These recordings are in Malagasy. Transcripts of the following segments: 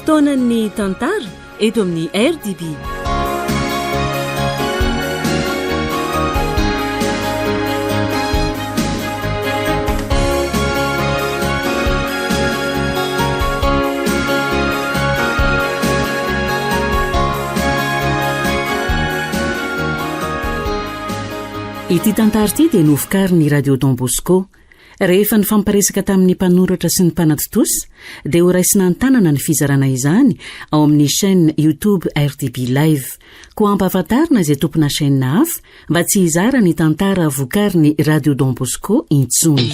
fotoanan'ny tantara eto amin'ny RDB. Ity tantara ity dia novokariny Radio Don Bosco rehefa ny famparesaka tamin'ny mpanoratra sy ny mpanatotosy dia ho raisina an-tanana ny fizarana izany ao amin'ny chaîne YouTube RDB Live. Koa ampahafantarina izay tompona chaîne hafa mba tsy hizara ny tantara vokariny Radio Don Bosco intsony.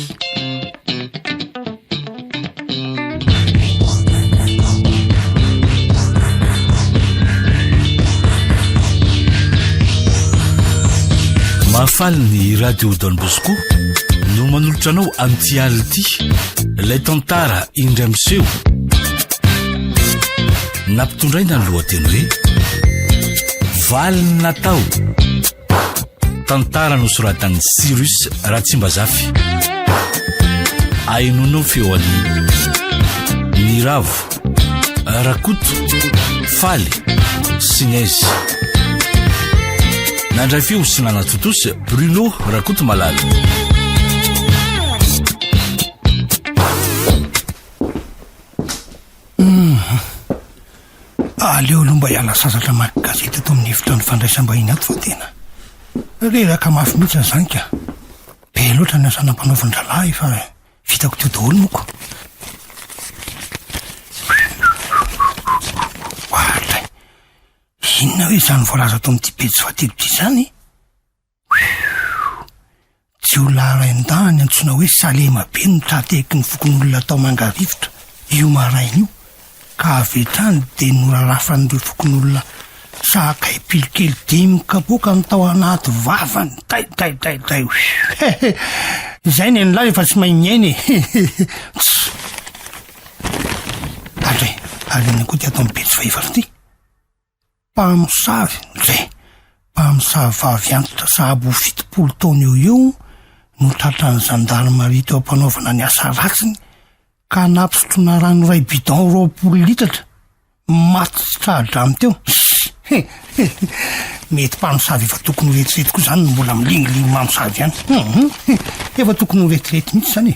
Mahafaly ny Radio Don Bosco no manolotra anao amin'ity alina ity ilay tantara indray miseho nampitondraina ny lohateny hoe valiny natao, tantara nosoratan'ny Cyrus Ratsimbazafy. Ainonao feoany Niravo, Rakoto, Faly, Signaise. Nandray feo sy nanatotosy Bruno Rakoto Malala. Aleo aloha mba hiala sasatra maka gazety ato amin'ny efitra ny fandraisam-bahiny ato fa tena reraka mafy mihitsy zany ka be loatra ny asana mpanaovin-dralahy fa vitako teo daholo moko. Ohatray inona hoe izany voalaza ato amin'ity pejy fateloty izany tsy ho larain-dany antsoina hoe salema be no trateky ny fokon'olona atao mangarivotra io maraina io ka avetrany dia norarafan'ireo fokon'olona sakay pilikely dimy kapoka ny tao anaty vavany tay izay ny en'lahy efa tsy mahay miaina adray alina koa ty ato amin'ny pejy faefatra ity mpamosavy mpamosavy vavy antitra sahabo 70 taona eo no tratran'ny zandarmaria teo ampanaovana ny asa ratsiny ka nampisotrona rano ray bidon 20 litatra maty tsy trahadramy teo. Mety mpamosavy efa tokony ho retirety koa zany no mbola milingiliny mamosavy ihany. Efa tokony ho retirety mihitsy zany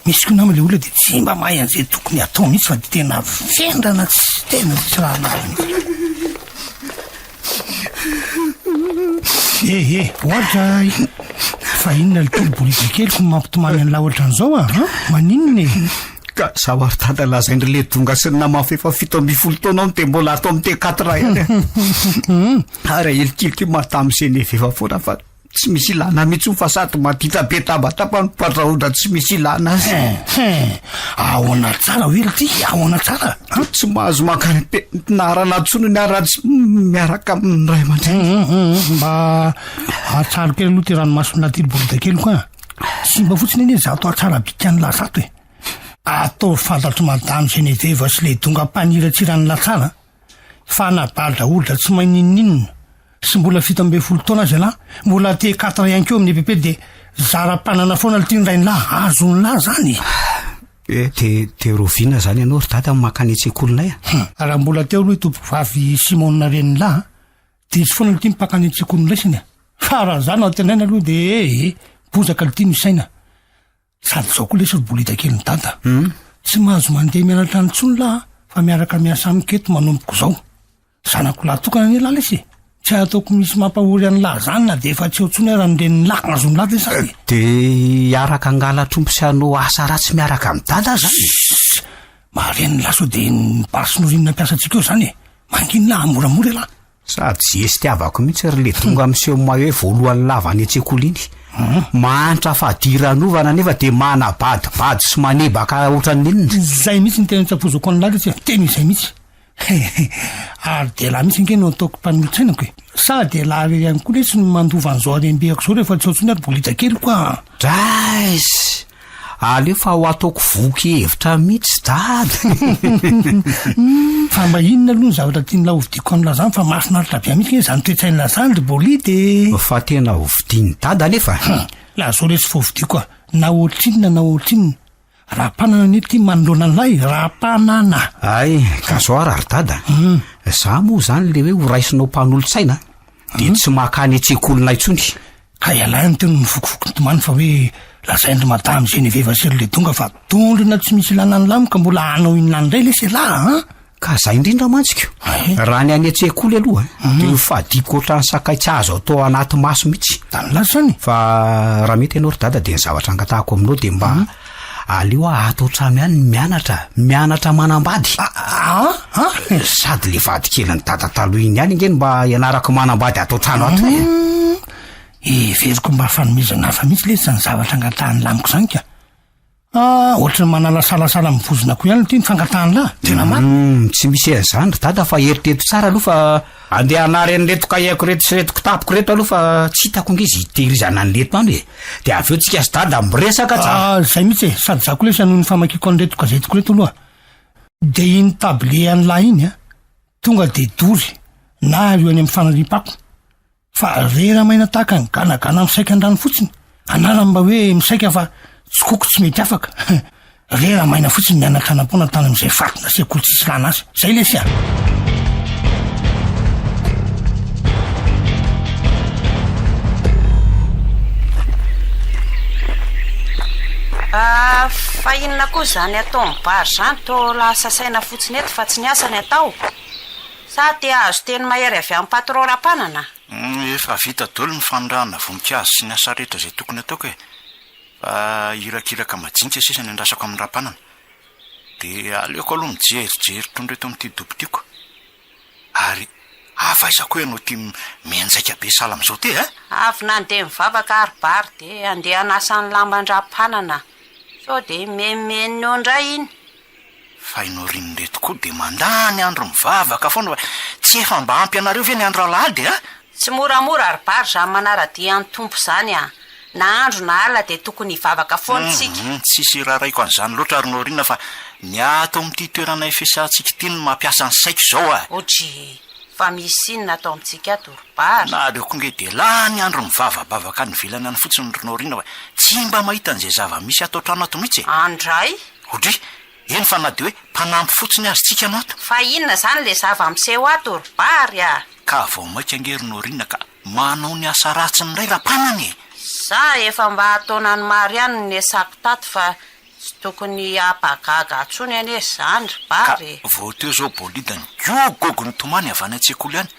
misy koa nama le olona dia tsy mba mahay an'izay tokony atao mihitsy fa dia tena vendrana tsy tena tsy raha nazy. Ohatra fa inona le tolo-bolika keliko no mampitomany an'la ohatra an'izao maninona ka sawar tada lazaindry le donga sy ny namafy efa 7 taona dia mbola atao amin'ny T4 ihany ary elikiliky matamiseny efa foana fa tsy misy ilana mihitsy fa sady madita be tabatapa ny padraondra tsy misy ilana azy. Ahoana tsara hoe ty ahoana tsara tsy mahazo makany narana tsono ny aratsy miaraka amin'ny ray aman-dreny mba atsara kely aloha ty ranomasina tilo-bolika kely koa sy mba fotsiny eny zato atsara bikany lazato atao fantatro madamy Geneveva sy le donga mpaniratsirany latsara fa nabalda olona tsy mahay ninninina sy mbola 17 taona azy lahy mbola T4 ihany keo amin'ny EPP dia zara-panana foana le tian'ny rainlahy azon'lahy zany te rovina zany ianao ry dada makany an-tsekolonay raha mbola teo aloha tompoko vavy Simona reninlahy dia sy foana le tia mipakany an-tsekolonay siny fa raha zany ao tenaina aloha dia bozaka le tia misaina sady zao koa lesy bolita kely ny dada tsy mahazo mandeha mianatra ny tsonolahy fa miaraka miasa amiketo manompoko zao zanako lahy tokana ny lahy lesy tsy ataoko misy mampahory an'lahy zany na dia efa tsy eo tsony raha nireny lahy azony lahy zany dia iaraka angala trompo sy anao asa ratsy miaraka amin'ny dada zany mareny lahy sao dia nibasy norinina mpiasantsika eo zany manginy lahy moramora lahy sady zesy tiavako mihitsy ry le tonga amin'seho mahay hoe voalohan'ny lavany an-tsekoly iny mantra fadiran'ovana nefa dia manabadibady sy manebaka ohatran'inona zay mihitsy ny tena tsapozako an'lahy tsy tena izay mihitsy ary dia lahy mihitsy nke no ataoko mpanolotsainako sady lahy ihany koa lesy no mandovan'izao arembehako zao rehefa tsy ohatsony ary bolita kely koa draisy aleo fa ho ataoko voky hevitra mihitsy dady fa mba inona aloha ny zavatra tiany lahy hovidiko amin'lahy zany fa mahafinaritra be mihitsy zany toetsain'lahy zany ry bolity fa tena hovidiany dada nefa laha zao resy voavidiko na ohatrinona raha-panana ny ty manoloana an'lay raha-panana ay ka zoara ary dada za moa zany le hoe ho raisinao mpanolotsaina de tsy mahakany atsekolona intsony ka ialay ny teny mivokovoky ntomany fa hoe lazaindry madamy Geneveva Sirle Donga fa tondrina tsy misy ilana ny lamika mbola anao inona ndray le se la ka za indrindra mantsika raha ny any atsekoly aloha de ho fadiko ohatrany sakaitsy azo atao anaty maso mihitsy tany lasany fa raha mety ianao ry dada de ny zavatra angatahako aminao de mba aleo atao tramy any mianatra manambady sady le vady kely ny dada taloha iny any ingeny mba ianarako manambady atao trano ato veriko mba fanomezana hafa mihitsy le zany zavatra angatahany lamiko zany ka ohatra ny manala salasala mivozona ko ihany ty ny fangatahany lahy tena marina tsy misy an'izany ry dada fa eritreto tsara aloha fa andeha anary anyreto kahiako reto sy retoko tapoko reto aloha fa tsy hitako ngizy hitehirizana ny leto any de avy eo tsika sy dada miresaka zay mihitsy sady za ko lesa noho ny famakiko an'reto gazetiko reto aloha de iny table an'lahy iny tonga de dory na eo any amin'ny fanaripako fa rera maina tahaka ny ganagana misaika andrano fotsiny anarany mba hoe misaika fa tsykoko tsy mety afaka rera maina fotsiny mianatra anam-pona tany am'izay fatina sekoly tsisy lana azy zay lesy fa inona koa zany atao mibary zany to lasa saina fotsiny eto fa tsy ny asany atao sa te azo teny mahery avy amin'ny patron ra-panana efa vita dolo ny fanondrahana voninkazo sy ny asa rehetra zay tokony ataoko fa irakiraka majinika sisa ny andrasako amin'ny ra-panana de aleoko aloha mijerijery tondreto amin'ity dobitiako ary avaizako hoe ianao ty mianjaika be sala am'izao ty avy nandeha mivavaka aribary de andeha anasany lamban-dra-panana so de memeny eo ndray iny fa inorin'ny reto koa de mandany andro mivavaka foana fa tsy efa mba ampy anareo ve ny andro alahady tsy moramora aribary zany manara-dia ny tompo zany na andro na ala de tokony hivavaka foana tsika tsisy raharaiko an'izany loatra ary norina fa ny ato amin'ity toerana ifesantsika ity no mampiasa ny saiko zao otry fa misy inona atao amintsika ato ribary na aleoko nge de la ny andro mivavabavaka ny vilany any fotsiny norina fa tsy mba mahita an'izay zava-misy atao trano ato mihitsy andray otry eny fa na de hoe mpanampy fotsiny azy tsika no ato fa inona zany le zava-miseho ato ribary ka vao maika angery norina ka manao ny asa ratsy ny ray ra-panany za efa mba ataona ny mary ihany ny esako tato fa tsy tokony apagaga atsony ane zany ribary vao teo zao bolida ny gogogo ny tomany avy any an-tsekoly any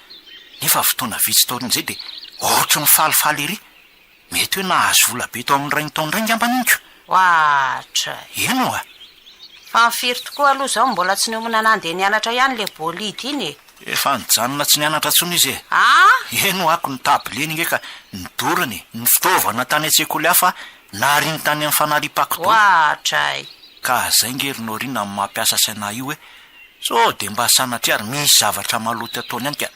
nefa fotoana vitsy taorin'izay de ohatry ny falifaly ery mety hoe nahazo vola be tao amin'ny rainy taony ray ngambaniniko oatra eno fa mifiry tokoa aloha zao mbola tsy nomona nandeha nianatra ihany le bolida iny efa nijanona tsy nianatra tsony izy eno ako ny tabeleny nge ka nidorany ny fitaovana tany an-tsekoly hafa nariny tany amin'ny fanaripako to oatray ka zay ngerinoriana amin'ny mampiasa saina io hoe so de mba sanatry ary misy zavatra maloty ataony any ka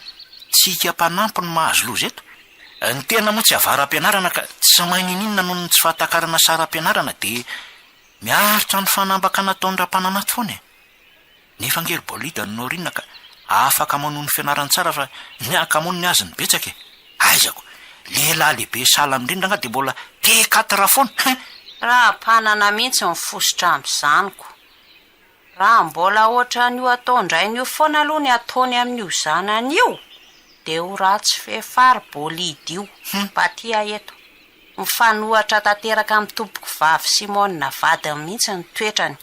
tsika mpanampy ny mahazo loza eto ny tena moa tsy avara-pianarana ka tsy maininina noho ny tsy fahatakarana sara-pianarana de miaritra ny fanambaka nataony ra-pananaty foana nefa ngery bolida ny norina ka afaka manoho ny fianarany tsara fa ny akamono ny azy ny betsaka aizako lehilahy lehibe sala amindrindra nga de mbola te-4 foana raha mpanana mihitsy mifosotra am'izanyko raha mbola ohatra n'io ataondrainy io foana aloha ny ataony amin'io zananyio de ho ratsy fefary bolida io patia eto mifanohatra tanteraka amin'ny tompoko vavy Simona vadiny mihitsy ny toetrany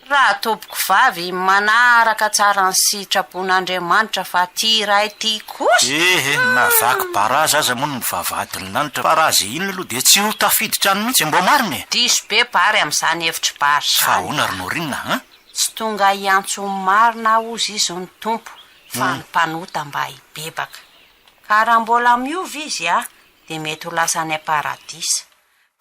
raha tompoko vavy manaraka tsara ny sitrapon'Andriamanitra fa ty ray ty kosa navaky baraza aza moa ny vavadiny lanitra fa raha zay iny aloha de tsy ho tafiditra any mihitsy mbo mariny diso be bary amin'izany hevitry bary fa ahoana ry norinina tsy tonga hiantso marina ozy izy ny tompo fa ny mpanota mba hibebaka ka raha mbola miova izy de mety ho lasa ny paradisa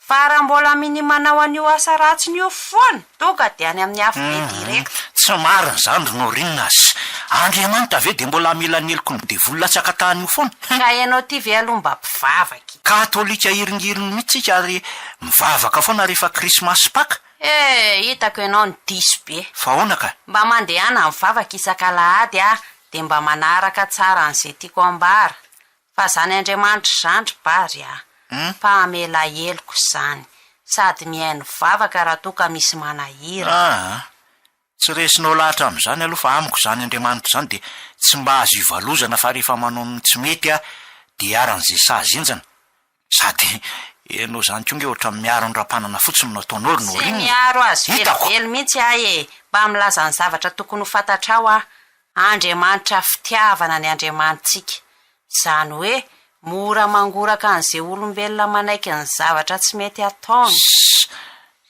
fa raha mbola miny manao an'io asa ratsiny io foana tonga de any amin'ny afo be direct tsy mariny zany ry norinina azy Andriamanitra ve de mbola mila neloko ny devololatsaka tahan'io foana ka ianao ty ve aloha mba mpivavaky katolika iringiriny mihitsika ary mivavaka foana rehefa krismasy paka hitako ianao ny diso be fa ahoana ka mba mandehana mivavaka isan-kalahady de mba manaraka tsara an'izay tiako ambara fa zany Andriamanitra zandry bary fa amela heloko zany sady mihaino vavaka raha toka misy manahira. Tsy resinao lahatra amin'izany aloha fa amiko izany Andriamanitra izany dia tsy mba azo ivalozana fa rehefa manao ny tsy mety dia aran'izay sazinjana. Sady ianao izany koa nge ohatra miaro ny rapanana fotsiny no ataonao no Tsy miaro azy velively mihitsy ahy mba milaza ny zavatra tokony ho fantatrao Andriamanitra fitiavana ny Andriamanitsika. Izany hoe mora mangoraka an'izay olombelona manaiky ny zavatra tsy mety ataony.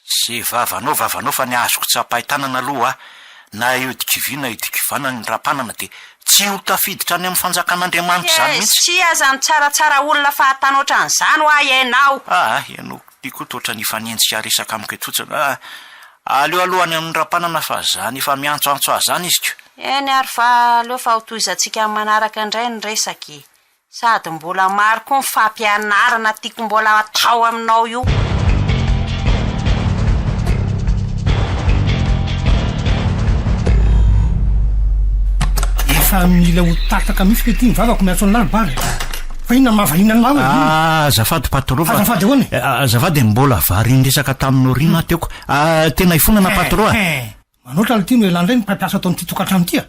Sy vavanao fa ny azoko tsy ampahitanana aloha na iodikivy na iodikivana ny rapanana dia tsy ho tafiditra any amin'ny fanjakan'Andriamanitra izany mihitsy. Tsy azany tsaratsara olona fahatany ohatran'izany ho ahy ianao. Ianao tiako toatra ny fanenjika resaka amiko eto fotsiny. Aleo alohany amin'ny rapanana fa zany efa miantsoantso azy zany izy ko. Eny ary fa aleo fa hotoizantsika manaraka indray ny resaky. Sady mbola maro koa ny fampianarana tiako mbola atao aminao io. Efa mila ho tataka mihitsy ke ty mivavako miantso ny laribary. Fa inona mavahina ny lava? Azafady patron fa azafady ahoany? Azafady mbola variany resaka taminao rina teoko. Tena ifonana patron. Manoatra le ty no elandray ny mpampiasa atao n'ity tokantrano ty.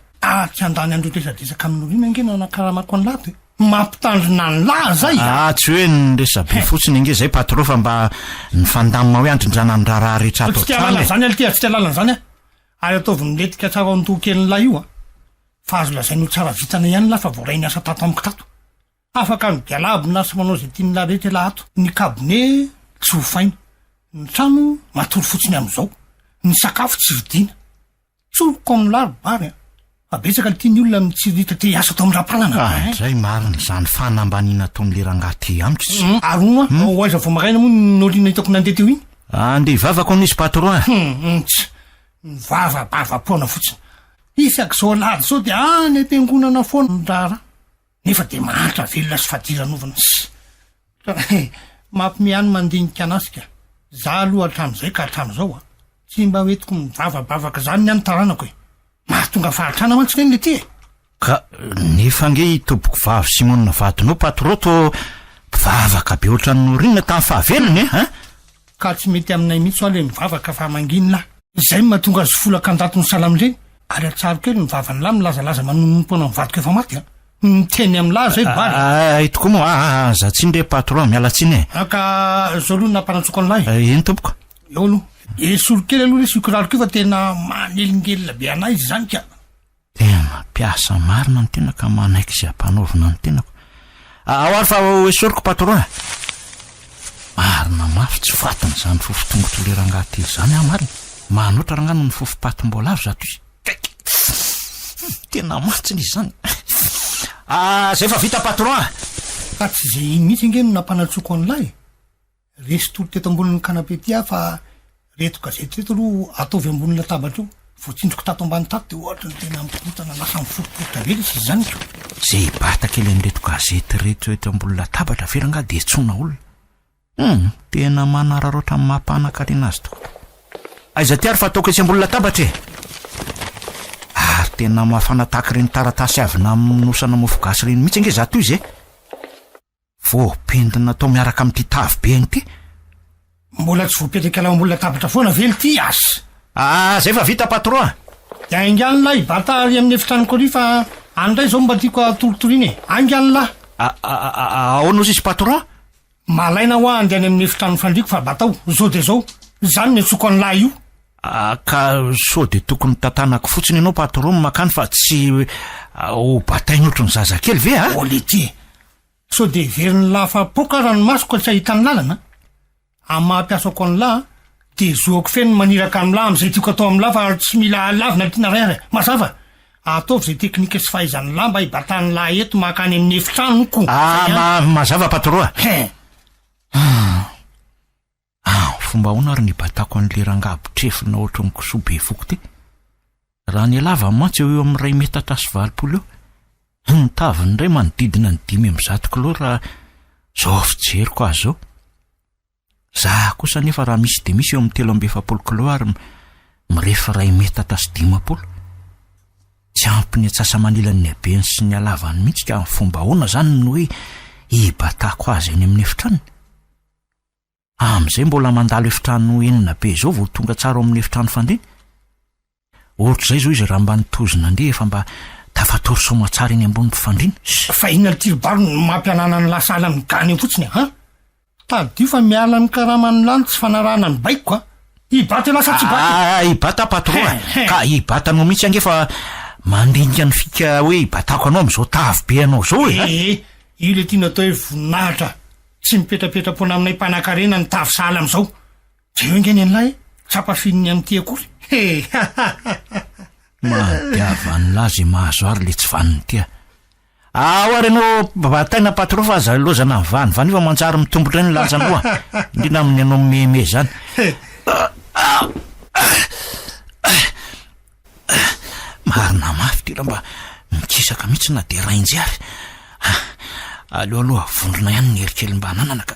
Tsy andany andro resadresaka amin'ny rina nge nanakaramako ny lato. Mampitandrina ny laha zay. Tsy hoe ny resabe fotsiny nge zay patron fa mba ny fandamina hoe andrindrana ny raharaha rehetra ato trany. Zany ality tsy tia lalana zany ary ataovy letika tsara ao nitokely lahy io fa azo lazainy ho tsara vitana ihany la fa voaray ny asa tato amiko tato. Afaka migalabona sy manao zay tiany la rehetra la ato. Ny kabone tsy ho faina, ny trano matory fotsiny am'izao, ny sakafo tsy vidiana. Tsoroko amin'ny laribary fa betsaka le tiany olona mitsiritra te asa atao amin'ny rapanana. Zay marina zany fanambanina ataon'ny lerangaty amiko. Aroa hoaiza vao maraina moa ny nolina hitako nandeha teo iny. Andeha vavako nisy patron. Ny vava-bava-poana fotsiny. Isak'izao lady zao dia any am-piangonana foana ny rara. Nefa dia mahantra velona sy fadiranovana. Mampimiany mandinika anasika. Za aloha hatramin'izay ka hatramin'izao tsy mba hoetiko mivavabavaka zany ny any taranako mahatonga fahatrana mantsika iny le ty. Ka nefa nge toboko vavy Simonina vadinao patron to vavaka be ohatran'ny rinona tamin'ny fahavelony ka tsy mety aminay mihitsy le mivavaka fa manginy lahy. Izay mahatonga azy folaka andato ny salamindreny. Ary atsaro kely ny vavany lahy milazalaza manonompo ana mivadika efa maty miteny amin'ny lahy zay bary. Itoko moa zatsiny re patron mialatsiny ka zao aloha nampanatsoko ny lahy. Eny tompoko. Eo aloha esolokely aloha le sikoraro keo fa tena manelingelina be anay izy zany ka. Tena piasa marina ny tena ka manaiky izay ampanaovina ny tenako. Ao ary fa esoriko patron. Marina mafy tsy fatiny zany fofotongotro lerangaty zany marina. Manoatra rangano ny fofopatim-bola avy zato izy. Tena matsiny izy zany. Zay fa vita patron. Ka tsy zay mihitsy nge no nampanatsoko an'ilay. Resy tolo teto amboniny kanape ty fa reto gazety reto aloha ataovy amboniny latabatra io. Voatsindroko tato ambany tato dia ohatra ny tena mikotana lasa miforoporitra vely izy zany ko. Zay bata kely an'ireto gazety reto ambony latabatra veranga dia etsona olona. Tena manararoatra amin'ny mampanankarena azy tokoa. Aiza ty ary fa ataoko etsy ambony latabatra tena mafana tahaka ireny taratasy avina amin'ny nosana mofo gasy ireny mihitsy nge zato izy voapendina atao miaraka amin'ity tavy be iny ty. Mbola tsy voapetraka ala ambony latabatra foana vely ty asy. Zay fa vita patron. Dia aingany lahy bata ary amin'ny efitraniko ary fa andray zao mba tiako atorotoriny aingany lahy. Ahoana izy patron? Malaina ho andy any amin'ny efitrano fandriko fa batao zao de zao zany ny atsoko any lahy io. Ka so de tokony tantanako fotsiny ianao patron makany fa tsy ho batainy ohatry ny zazakely ve le ty so de veriny lafapoka raha ny masoko tsy ahitany lalana amin'ny mahampiasako any lahy de zoako feno maniraka amin'ny lahy am'izay tiako atao amin'ny lahy fa tsy mila lavina tiana rary mazava ataovy zay teknika sy fahaizany lahy mba hibatany lahy eto makany amin'ny efitranoko. Mazava patron. Fomba ahoana ary nibatako an'le rangabotrefina ohatry ny kosoa be foko ty. Raha ny lava mantsy eo amin'ny 2 metatra sy 20 eo. Ny taviny indray manodidina ny 5 kilô raha zao fijeriko azy zao. Za kosa nefa raha misy de misy eo amin'ny 370 kilô ary mirefy 2 metatra sy 50. Tsy ampy ny atsasa manilan'ny habeny sy ny alavany mihitsy ka fomba ahoana zany no hoe hibatako azy eny amin'ny efitranony. Am'izay mbola mandalo efitrano enina be zao vao tonga tsara amin'ny efitrano fandiny. Ohatr'izay zao izy raha mba nitozona andeha efa mba tafatory somatsara eny ambony mpifandrina. Fa inona tirobaro no mampianana ny lasala ny gany eo fotsiny tadio fa miala ny karamany lany tsy fanarahana ny baiko ibata lasa tsy bata. Ibata patron ka ibata anao mihitsy angefa mandinga ny fika hoe ibatako anao am'izao tavy be anao zao io le tiana atao hoe voninahitra tsy mipetrapetra-pona aminay mpanan-karena ny tavy sahala am'izao. Jeo ingeny an'lay tsapafininy am'ty akory. Madiavany lazy mahazo ary le tsy vaniny tia. Ary anao bataina patron fa aza lozana ny vany fa manjary mitombotra ny lazany koa indrindra amin'ny anao meme zany. Marina mafy ty raha mba mikisaka mihitsy na de rainjary. Aleo aloha vondrona ihany ny herikely mba hananana ka.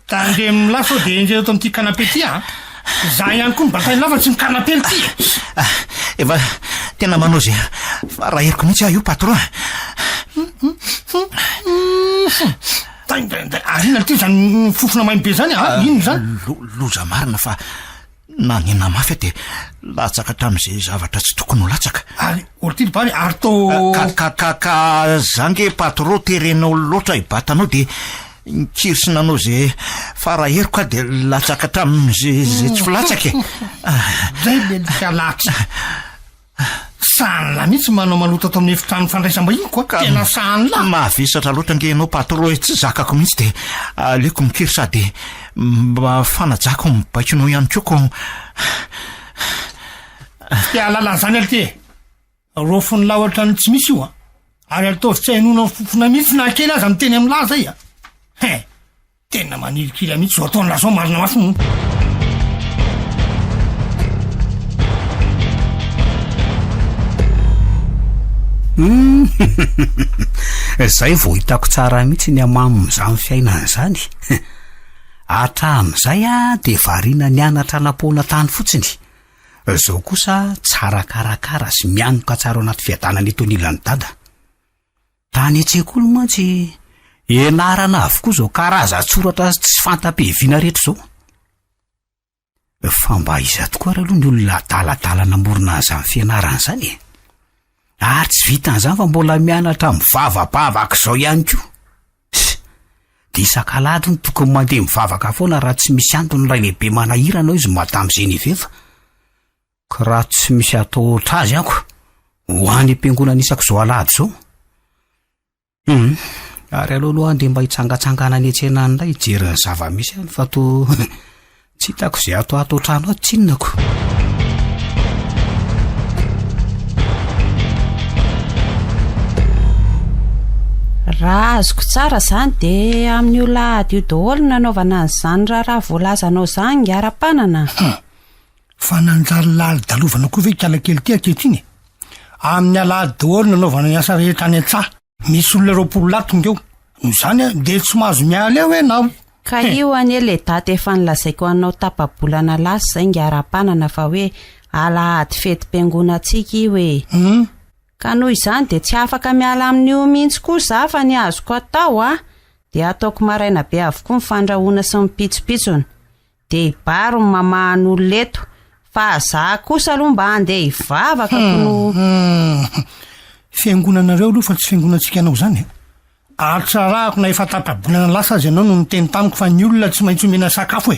Tandre milafo de enjeo to am'ty kanapé ty za ihany koa mibatainy lafa tsy mikanapely ty. Efa tena manao zay fa raha heriko mihitsy io patron. Arina ty zany fofona mainy be zany ino zany loza marina fa nagnena mafy de latsaka tam'izay zavatra tsy tokony ho latsaka. Ary olo ty bary ary to ka zange patron terenao loatra ibatanao de nkirsy nanao zay fara heriko de latsaka tam'izay tsy filatsaka zay lelika latsy sanla mihitsy manao malota ato amin'ny efitrano fandraisam-bahiny koa tena sanla mahavisatra loatra nge anao patron tsy zakako mihitsy de aleko mikirsa de mba fanajako mibaikinao ihany koako. Tialalana zany ali ty rofony laohatra ny tsy misy io ary ataovy tsy hainona fofona mihitsy na kely aza miteny am'la zay tena manirikila mihitsy zao ataony lazao marina mafy mo. Zay vao hitako tsara mihitsy ny amam'izany fiainana zany. Hatramin'izay de variana ny anatra napoana tany fotsiny. Zao kosa tsara karakara sy mianoka tsara anaty fiadanana etonilan'ny dada. Tany an-tsekoly mantsy enarana avokoa zao karaza-tsoratra tsy fantam-piheviana rehetra zao. Fa mba iza tokoa raha aloha ny olona adaladala namorona azany fianarana zany ary tsy vitan'izany fa mbola mianatra mivavabavaka zao ihany koa. De isan-kalady ny tokony mandeha mivavaka foana raha tsy misy antony ray lehibe manahira anao izy madame Geneviève. Ka raha tsy misy atao oatra azy ako ho any am-piangonana isako zao alady zao. Ary aloha andeha mba hitsangatsangana ny an-tsena an'ilay hijery ny zava-misy any fa to tsy hitako izay atao trano ato tsinonako. Raha azoko tsara zany de amin'ny olahady io daholo nanaovana an'izany raha voalazanao zany ngiara-panana. Fa nanjary lally dalovana koa ve kalakely ty akehitriny amin'ny alahady daholo nanaovana ny asa rehetra any an-tsaha. Misy olona roapolo latongeo no zany de tsy mahazo miala eo enao. Ka io anie le daty efa nilazaiko anao tapa-bolana lasa zay ngiara-panana fa hoe alahady fetim-piangonatsika io ka noho izany de tsy afaka miala amin'io mihitsy kosa fa ny azoko atao de ataoko maraina be avokoa mifandrahona sy mipitsopitsony de ibaro ny mamahan'olona eto fa za kosa aloha mba andeha hivavaka no fiangonanareo aloha fa tsy fiangonantsika anao zany atsarahako na efa tapa-bolana lasa azy ianao no miteny tamiko fa ny olona tsy maintsy omena sakafo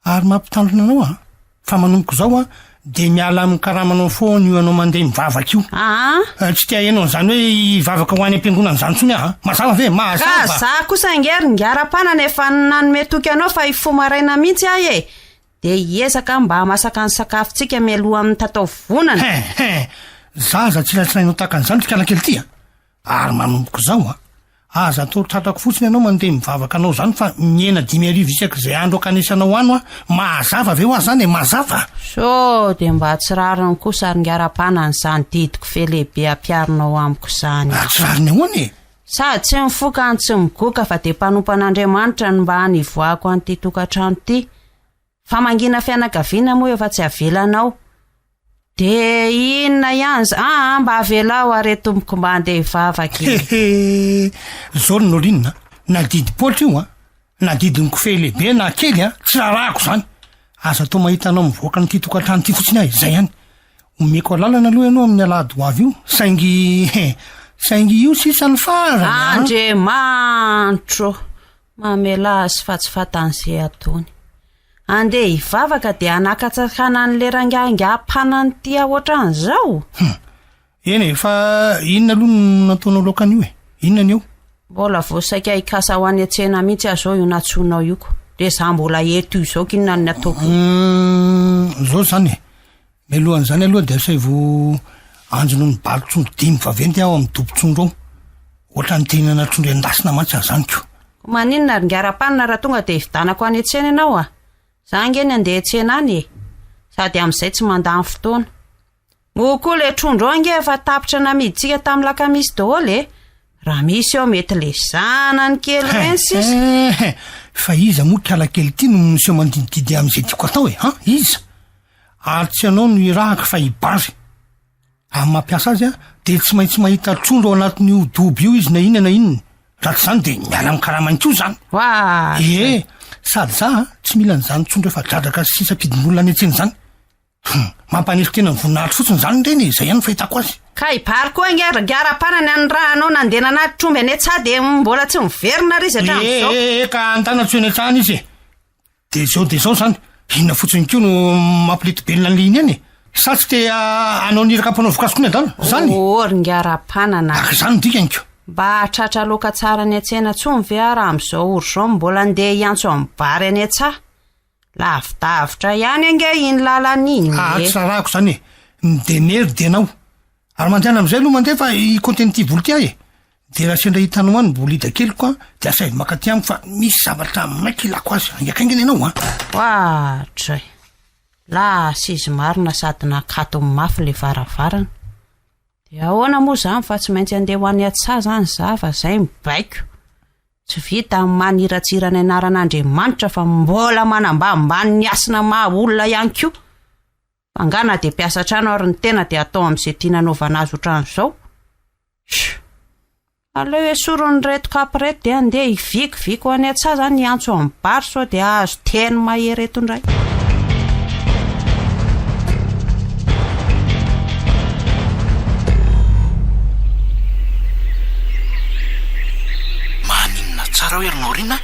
ary mampitandrina anao fa manomboka zao de miala amin'ny karamanao foana io anao mandeha mivavaka io tsy tia ianao zany hoe hivavaka ho any am-piangonana zany tsony mazava ve mazava ka za kosa ngery ngiara-panana efa nanome toky anao fa ifo maraina mihitsy de hiezaka mba hamasaka ny sakafontsika mialoha amin'ny tatao vonana zaza tsy ratsinainao tahaka an'izany ty kalakely ty ary manomboka zao aza atao tratako fotsiny ianao mandeha mivavaka anao zany fa miena 5 isaka zay andro akanesanao ano mazava ve ho azy zany mazava so de mba tsy rariny kosa ary ngiara-panana zany didiko fe lehibe ampiarinao amiko zany tsy rariny ahoany sady tsy mifoka any tsy migoka fa de mpanompan'Andriamanitra no mba hanivoako an'ity tokantrano ty fa mangina fianakaviana moa efa tsy avelanao de inona ihany mba avelao are tomboko mba andeha hivavaka zao ny norinina na didipoatra io na didiniko fe lehibe na kely tsy rarahako zany aza to mahitanao mivoaka ny ty tokantrano ty fotsiny ahy zay ihany omeko alalana aloha ianao amin'ny alady ho avy io saingy io sisany farany andriamanitro mamela azy fa tsy fatan'izay ataony andeha hivavaka de anakatsakana an'le rangangam-panany ty ohatran'izao eny fa inona aloha no nataonao lokany io inona ny eo mbola voasaika hikasa ho any an-tsena mihitsy azao io natsonao ioko de za mbola eto io zao kinona ny ataoko zao zany melohan'izany aloha de saivo anjono ny balotrondro 5 vaventy aho amin'ny dobotrondro ao ohatra ny tenana trondro endasina mantsy azanyko maninona ringara-panina raha tonga de hividanako any an-tsena ianao za ngeny andeha an-tsena any sady amin'izay tsy mandany fotoana mo koa le trondro ange efa tapitra namiditsika tamin'ny lakamisy daholo raha misy eo mety le zanany kely reny sisy fa iza moa kialakely ty no misy mandinididy amin'izay tiako atao iza atsy anao no irahaka fa hibary amin'ny mampiasa azy de tsy maintsy mahita trondro ao anatin'io dobo io izy na inona raha tsy zany de miala amin'ny karamaintso zany sady za tsy mila n'izany trondro efa dradraka sy sisapidin'olona any an-tsena zany mampaniry tena ny voninahitro fotsiny zany reny zay ihany fahitako azy ka hibary koa ngara-panany any raha anao nandena anaty tromby any an-tsaha de mbola tsy miverina ry izy hatramin'izao ka antana-tso eny an-tsahany izy de zao zany inona fotsiny keo no mampilitobelona an'le iny any sa tsy te anao niraka ampanao vokasokony adala zany ngara-panana aka zany dikaniko mba atratra loka tsara ny an-tsena tsony ve raha amin'izao ory zao mbola andeha hiantso amin'ny bary any an-tsaha lavidavitra ihany ange iny lalan'iny tsarahako zany midemery de anao ary mandeana am'izay aloha mandeha fa icontenity volo ty ahy de raha sendra hitanao any mbola hida kely koa de asaidy makaty amiko fa misy zavatra maiky ilako azy angakaingany ianao ohatray la sizy marina sady nakato amin'ny mafy le varavarana de ahoana moa zany fa tsy maintsy andeha ho any an-tsaha zany za fa zay mibaiko tsy vita amin'ny maniratsira ny anaran'Andriamanitra fa mbola manambanimbany ny asina maha olona ihany koa angana de mpiasa trano ary ny tena de atao amin'izay tiana naovana azy ohatran'izao aleo esorony reto kapireto de andeha hivikiviko any an-tsaha zany hiantso amin'ny bary sao de azo teny mahery eto indray tsara hoe rinao rina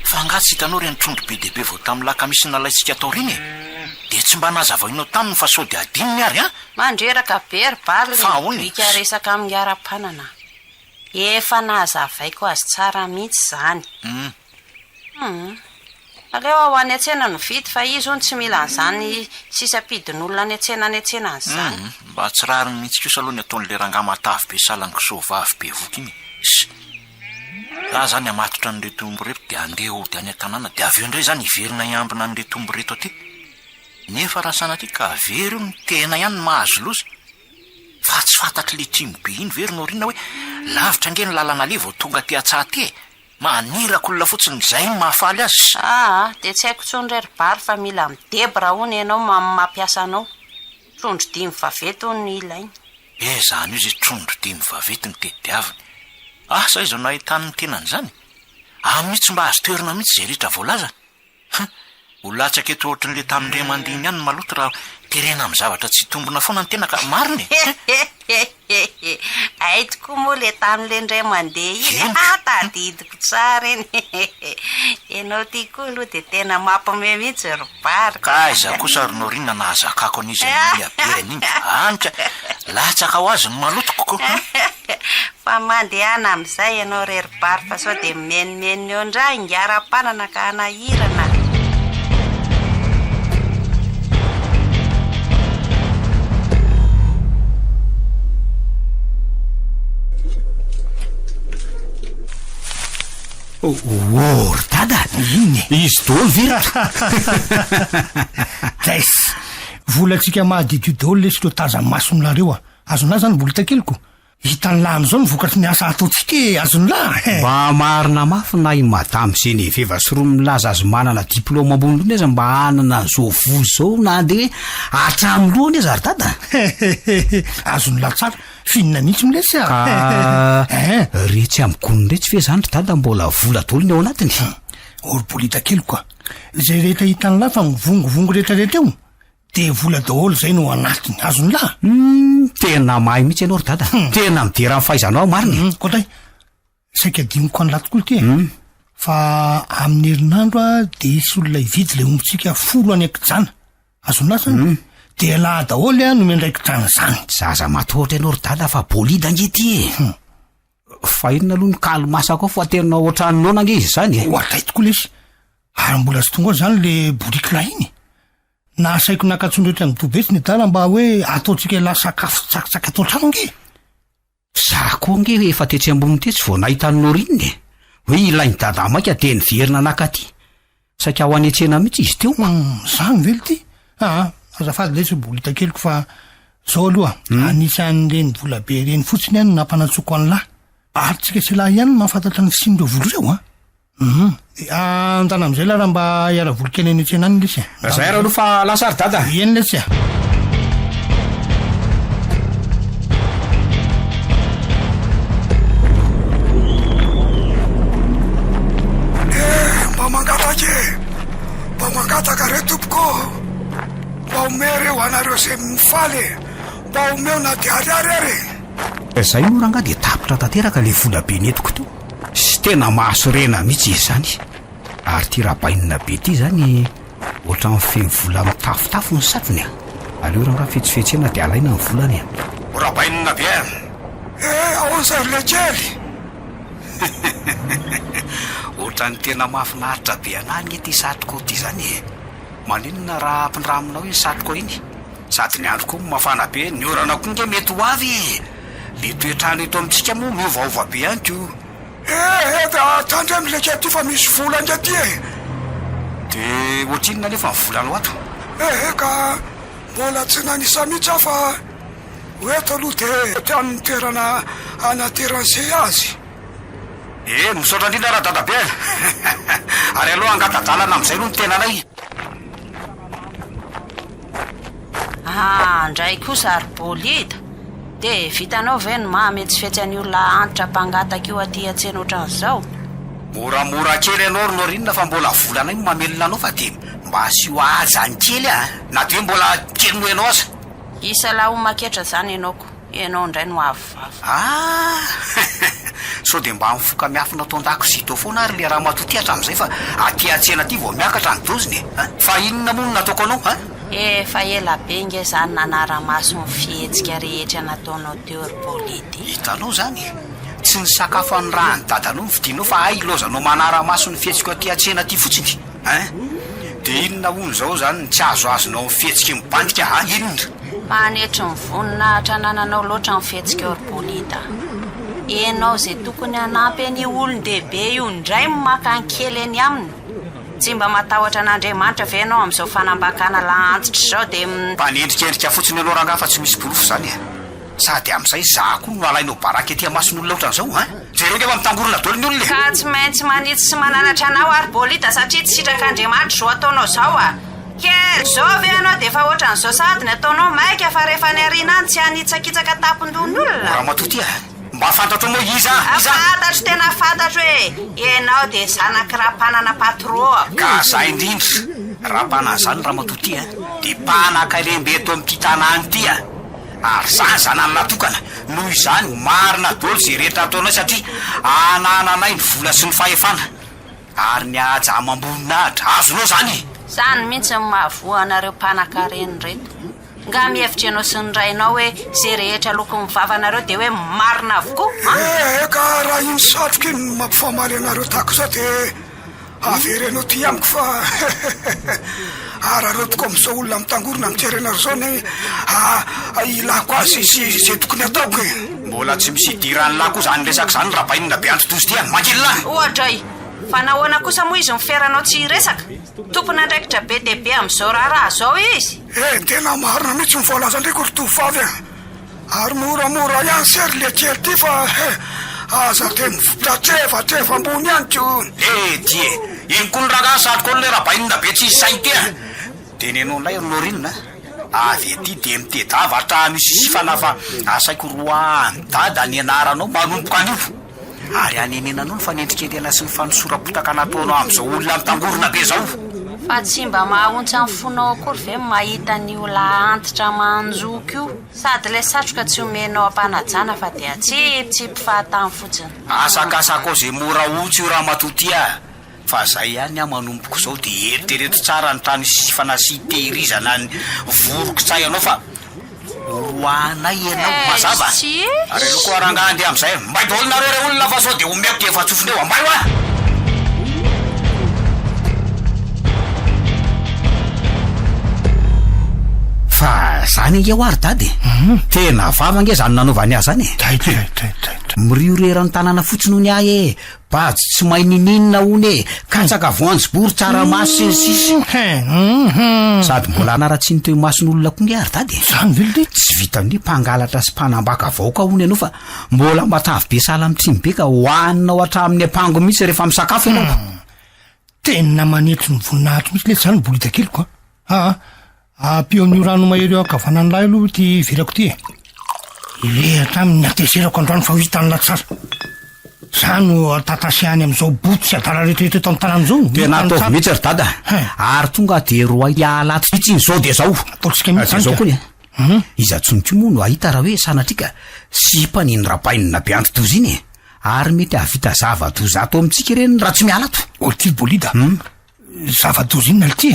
fa angatsy hitanao reny trondro be dehibe vao tamin'ny lakamisy nalaitsika tao riny de tsy mba nazavainao taminy fa sao de adininy ary mandreraka be ry bary levika resaka amin'ny ara-panana efa nazavaiko azy tsara mihitsy zany aleo ao any an-tsena no vity fa izy ony tsy mila n'izany sisapidin'olona any an-tsena an'izany mba tsy rary mihitsy kosa aloha ny ataon'le ranga matavy be salankiso vavy be voky iny raha zany amatotra n'le tombo reto de andeha ody any an-tanàna de aveo indray zany hiverina iambina n'le tombo reto aty nefa raha sanatria ka very io ny tena ihany mahazo loza fa tsy fantatry le trimo be iny verina orina hoe lavitra nge ny lalana le vao tonga ty an-tsaha ty manirako olona fotsiny zay ny mahafaly azy de tsy haiko tsony ry bary fa mila mideby raha ony ianao mampiasa anao trondro 5 vaventy ny ilainy zany io zay trondro 5 vaventy ny tediaviny asa izy nahitany tenany zany mihitsy mba azo toerina mihitsy zay rehetra voalaza olatsaka eto ohatran'le tamin'ire mandiny ihany maloto raha terena amin'ny zavatra tsy tombona foana ny tena ka mariny aitoko moa le tamin'le ndray mandeha iny tadidiko tsara iny ianao ty koa aloha de tena mampime mihitsy ry bary ka iza kosa rinao rina nahazakako an'izy aberany iny anitra latsaka ho azy ny malotoko koa fa mandehana amin'izay ianao rery bary fa sao de menimeny eo ndray ingara-panana ka anahirana dada iny izy dolo vira vola antsika mahadidio dolo le sy lo taza masonareo azonay zany mbola takeliko hitany lany zao nivokatry ny asa ataontsika azony lahy. Mba marina mafy na i madamy Geneviève sy ro milaza azy manana diplôma ambony loany izy mba hanana an'izao vozy zao na de hatramy lohany izy ary dada. Azony lahy tsara finina mihitsy milesy retsy am'goniny retsy fe zany ry dada mbola vola dolony ao anatiny. Orobolita kely koa zay rehetra hitany lahy fa mivongovongo rehetrarehetra eo de vola daholo zay no anatiny azony lahy. Tena mahay mihitsy ianao ry dada. Tena midera ny fahaizanao mariny. Kotay saika adimiko any latokolo ty fa amin'ny herinandro de isy olona ividy le ombontsika 10 any akijana azony lahy zany de lahy daholo no mendraikijana zany. Zaza matohatra ianao ry dada fa bolida angety fa inona aloha ny kalomasako ao fa aterinao ohatranonao nange izy zany. Ohatray tokoa lesy ary mbola sy tonga zany le borikila iny na saiko nakatsondretra mitobetsy ny dala mba hoe ataontsika la sakafo tsakitsaky atao trano ange. Za koa nge efa tetsy ambony tetsy vao nahitanonao rininy hoe ilainy dada maika de niverina nakaty saika ho anetsena mihitsy izy teo. Zany vely ty azafady lesy bolita keliko fa zao aloha anisan'ireny vola be reny fotsiny ihany nampanatsoko an'lahy ary tsika sy lahy ihany mahafantatra ny fisin'ireo volo reo andana am'izay laha raha mba hiara volo kely eny entsena any lesy. Zay raha aloha fa lasa ary dada eny lesy mba mangataka re tompoko mba omereo anareo zay mifaly mba omeo na de ariary ary. Zay moa ranga de tapitra tanteraka le vola be netiko to sy tena mahasorena mihitsy izy zany ary ty rahabainina be ty zany ohatra mifeny vola mitafotafo ny satiny aleo ranga fetsifetsena de alaina ny volany rahabainina be aonzay le kely ohatra ny tena mahafinaritra be anany ty satroko ty zany maninona raha ampindraminao iny satroko iny sady ny andro koa mafana be ny orana koa nge mety ho avy le toetrano eto amintsika moa miovaova be any ko da tandry am'leke ty fa misy vola nge ty de ohatrinona nefa mivolanao ato ka mbola tsy nanisa mihitsy aho fa hoeto aloha de ty amin'ny toerana anateran'izay azy misaotra indrindra raha dada be ary aloha angatadalana am'izay aloha ny tenanay. Ndray kosa ary bolida de vitanao ve ny mahametsifetsy any olona antitra mpangataka io aty atsena ohatran'izao. Moramora kely ianao ry norinona fa mbola volana iny mamelona anao fa de mba asio azany kely na de mbola kely no ianao aza isa la omaketra zany ianaoko ianao ndray no avivavy so de mba mifoka miafina tondako zito foana ary le raha matoty hatram'izay fa aty atsena aty vao miakatra ny doziny fa inona moa no nataoko anao efa ela be nge zany nanara-maso ny fihetsika rehetra nataonao teo ry bolida. Hitanao zany tsy ny sakafo any raha ny dadanao ny vidinao fa ay lozanao manara-maso ny fihetsika aty atsena aty fotsiny de inona hono zao zany tsy azo azonao ny fihetsika mibandika inona manetry ny voninahitra nananao loatra ny fihetsika eo ry bolida. Enao zay tokony hanampy any olon-dehibe io ndray makankely any aminy tsy mba matahotra an'Andriamanitra ve ianao amin'izao fanambakana lahantitra zao de mpanendrikendrika fotsiny ianao ranga fa tsy misy porofo zany sady am'izay za koa no alainao baraka etỳ mason'olona ohatran'izao jereo ngefa mitangorona dolo ny olona ka tsy maintsy manitsy sy mananatra anao ary bolida satria tsy sitrak'Andriamanitra zao ataonao zao kely zao ve ianao de efa ohatran'izao sady ny ataonao maika fa rehefa ny arina any tsy hanitsakitsaka tapondony olona raha matoty mba fantatro moa iza fantatro tena fantatro hoe ianao de zanaky raha-panana patro ka za indrindra raha-panana zany raha matoty de mpanan-kalembe eto amin'ity tanàny ity ary zany zanany latokana noho izany marina dolo zay rehetra ataonay satria anananay ny vola sy ny fahefana ary ny aja amam-boninahitra azonao zany mihitsy ny mahavoa anareo mpanan-kareny reto nga mihevitra ianao sy ny rainao hoe zay rehetra loko mivavanareo de hoe marina avokoa ka raha iny satroka iny mampifamaly anareo tako zao de averenao ty amiko fa ararotoko am'izao olona mitangorona miterenaro zao ny ilako azy zay tokony ataoko mbola tsy misy idirany lahy koa zany resaka zany raha bainina be antotozy ty mankilina ohatray fa nahoana kosa moa izy miferanao tsy resaka tompona andraikitra be de be am'izao raha zao izy tena marina mihitsy mivolaza ndraiky ry tovavy ary moramora ihany sery le kely ty fa aza te mivotratrefatra ambony ihany ko die iny koa ny raha satroko le raha bainina be tsy saity de nenao lay lorinina avy ety de mitedavatra misy sifana fa asaiko roa dada ny anaranao manomboka anio ary anenenanao ny fanendrikelyana sy ny fanosorapotaka nataonao am'izao olona mitangorona be zao fa tsy mba mahahontsy amin'ny fonao akory ve mahita ny ola antitra manjoky io sady le satroka tsy omenao ampanajana fa dia tsipitsipy fahatany fotsiny asakasako zay mora otsy io raha matotia fa zay ihany manomboko zao de eritrereto tsara ny trano sifana sy tehirizana ny vorokitsay anao fa roanay ianao mazava ary loko arangahandy am'izay mbay daolinareo re olona fa sao de omeko de efa tsofindreo ambay oa fa zany nge ho ary dady tena vava nge zany nanaovany azy zany miriorera ny tanàna fotsiny hony ahy e bajo tsy mahay nininina hony e katsaka voanjobory tsara maso sisy sady mbola anara-tsy ny teo mason'olona koa nge ary dady zany vely tsy vita ny mpangalatra sy mpanambaka vaoka hony ianao fa mbola matavy be sala mitrimy be ka hoaninao hatramin'ny ampango mihitsy rehefa misakafo ianao tena manetry ny voninahitro mihitsy le zany bolita keloko ampion'io rano mahery akavanany lahy aloha ty virako ty rehatra amin'ny atezerako androany fa hohitan'la tsara zano tatasiany am'izao boto sy adala rehetrarehetra eto amin'ny tanany zao tena ataovy mihitsy ry dada ary tonga de roa ialato fitsiny zao de zao ataontsika mihitsy zao koa iza tsoniko moa no ahita raha hoe sanatrika sipaniny rabainina be antotozy iny ary mety avita zava-doza ato amintsika ireny raha tsy mialato ty bolida zava-doza iny naly ty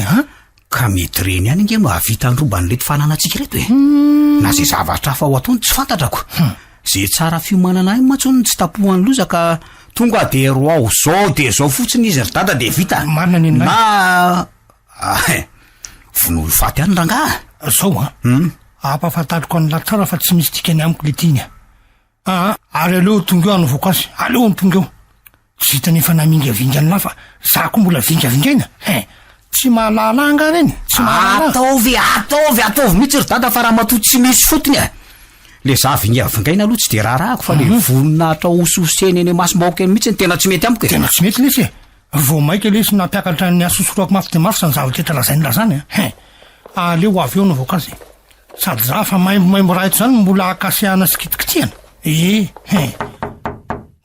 ka mety reny ihany nge no avita andromban'reto fananatsika reto na zay zavatra fa ho ataony tsy fantatrako zay tsara fiomanana any matsony tsy tapohan'ny loza ka tonga de roao zao de zao fotsiny izy ry dada de vita marina ny na vono faty any rangaha zao ampafantariko any la tsara fa tsy misy tikany amiko le tiny ary aleo tonga eo anovoko azy aleo ny tonga eo tsy hita nefa namingavinga ny lafa za koa mbola vingavingaina tsy mahalalanga reny tsy ataovy mihitsy ry dada fa raha matoto tsy misy fotony le za vingavingaina aloha tsy de raharahako fa le voninahitra ososeny eny masom-baoka eny mihitsy ny tena tsy mety amiko tena tsy mety lesy vo maika lesy nampiakatra ny asosorako mafy de mafy sa ny zavatetra lazainy lazany aleo avy eo navoaka azy sady za fa maimbo raha eto zany mbola akasiahana sy kitikitiana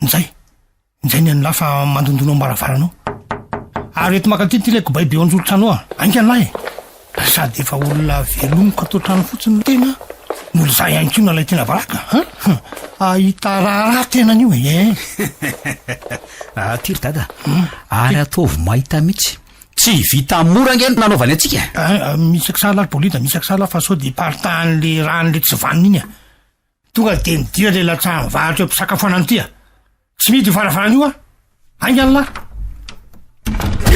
nzay ny any lafa mandondonao mbaravaranao ary eto makatiny ty leko baibe onjolo-trano ainga lahy sady efa olona velomoka atao trano fotsiny tena molo za ihany kio nalay tena baraka ahita raharaha tenan'io ty ry dada ary ataovy mahita mihitsy tsy vita mora nge nanaovany atsika misy akisala bolida misy akisala fa sao de partahan'le ranyle tsy vaniny iny tonga de midira le latsa mivaratra eo mpisakafoanany tya tsy midy farafaran'io ainga ny lahy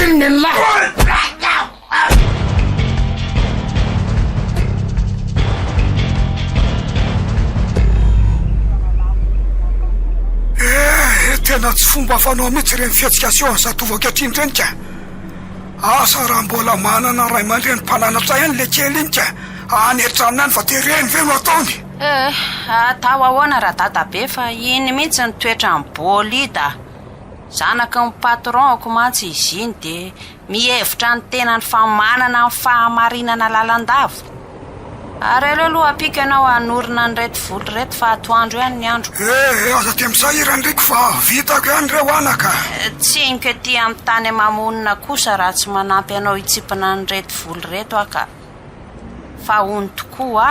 ilny lahy tena tsy fomba fanao mihitsy reny fietsikation zatovako atriny reny ka asa raha mbola manana ray mandreny mpananatra ihany le kely iny ka anetraminy any fa de reny ve no ataony atao ahoana raha dada be fa iny mihitsy ny toetra ny bolida zanaky ny patronako mantsy izy iny de mihevitra ny tenany fa manana ny fahamarinana lalandavo ary aleo aloha apika anao anorina ny reto volo reto fa atoandro ihany ny andro aza te misahirandriko fa vitako ihany reo anaka tsy inko ty amin'ny tany mamonina kosa raha tsy manampy anao hitsipina ny reto volo reto aka fa hony tokoa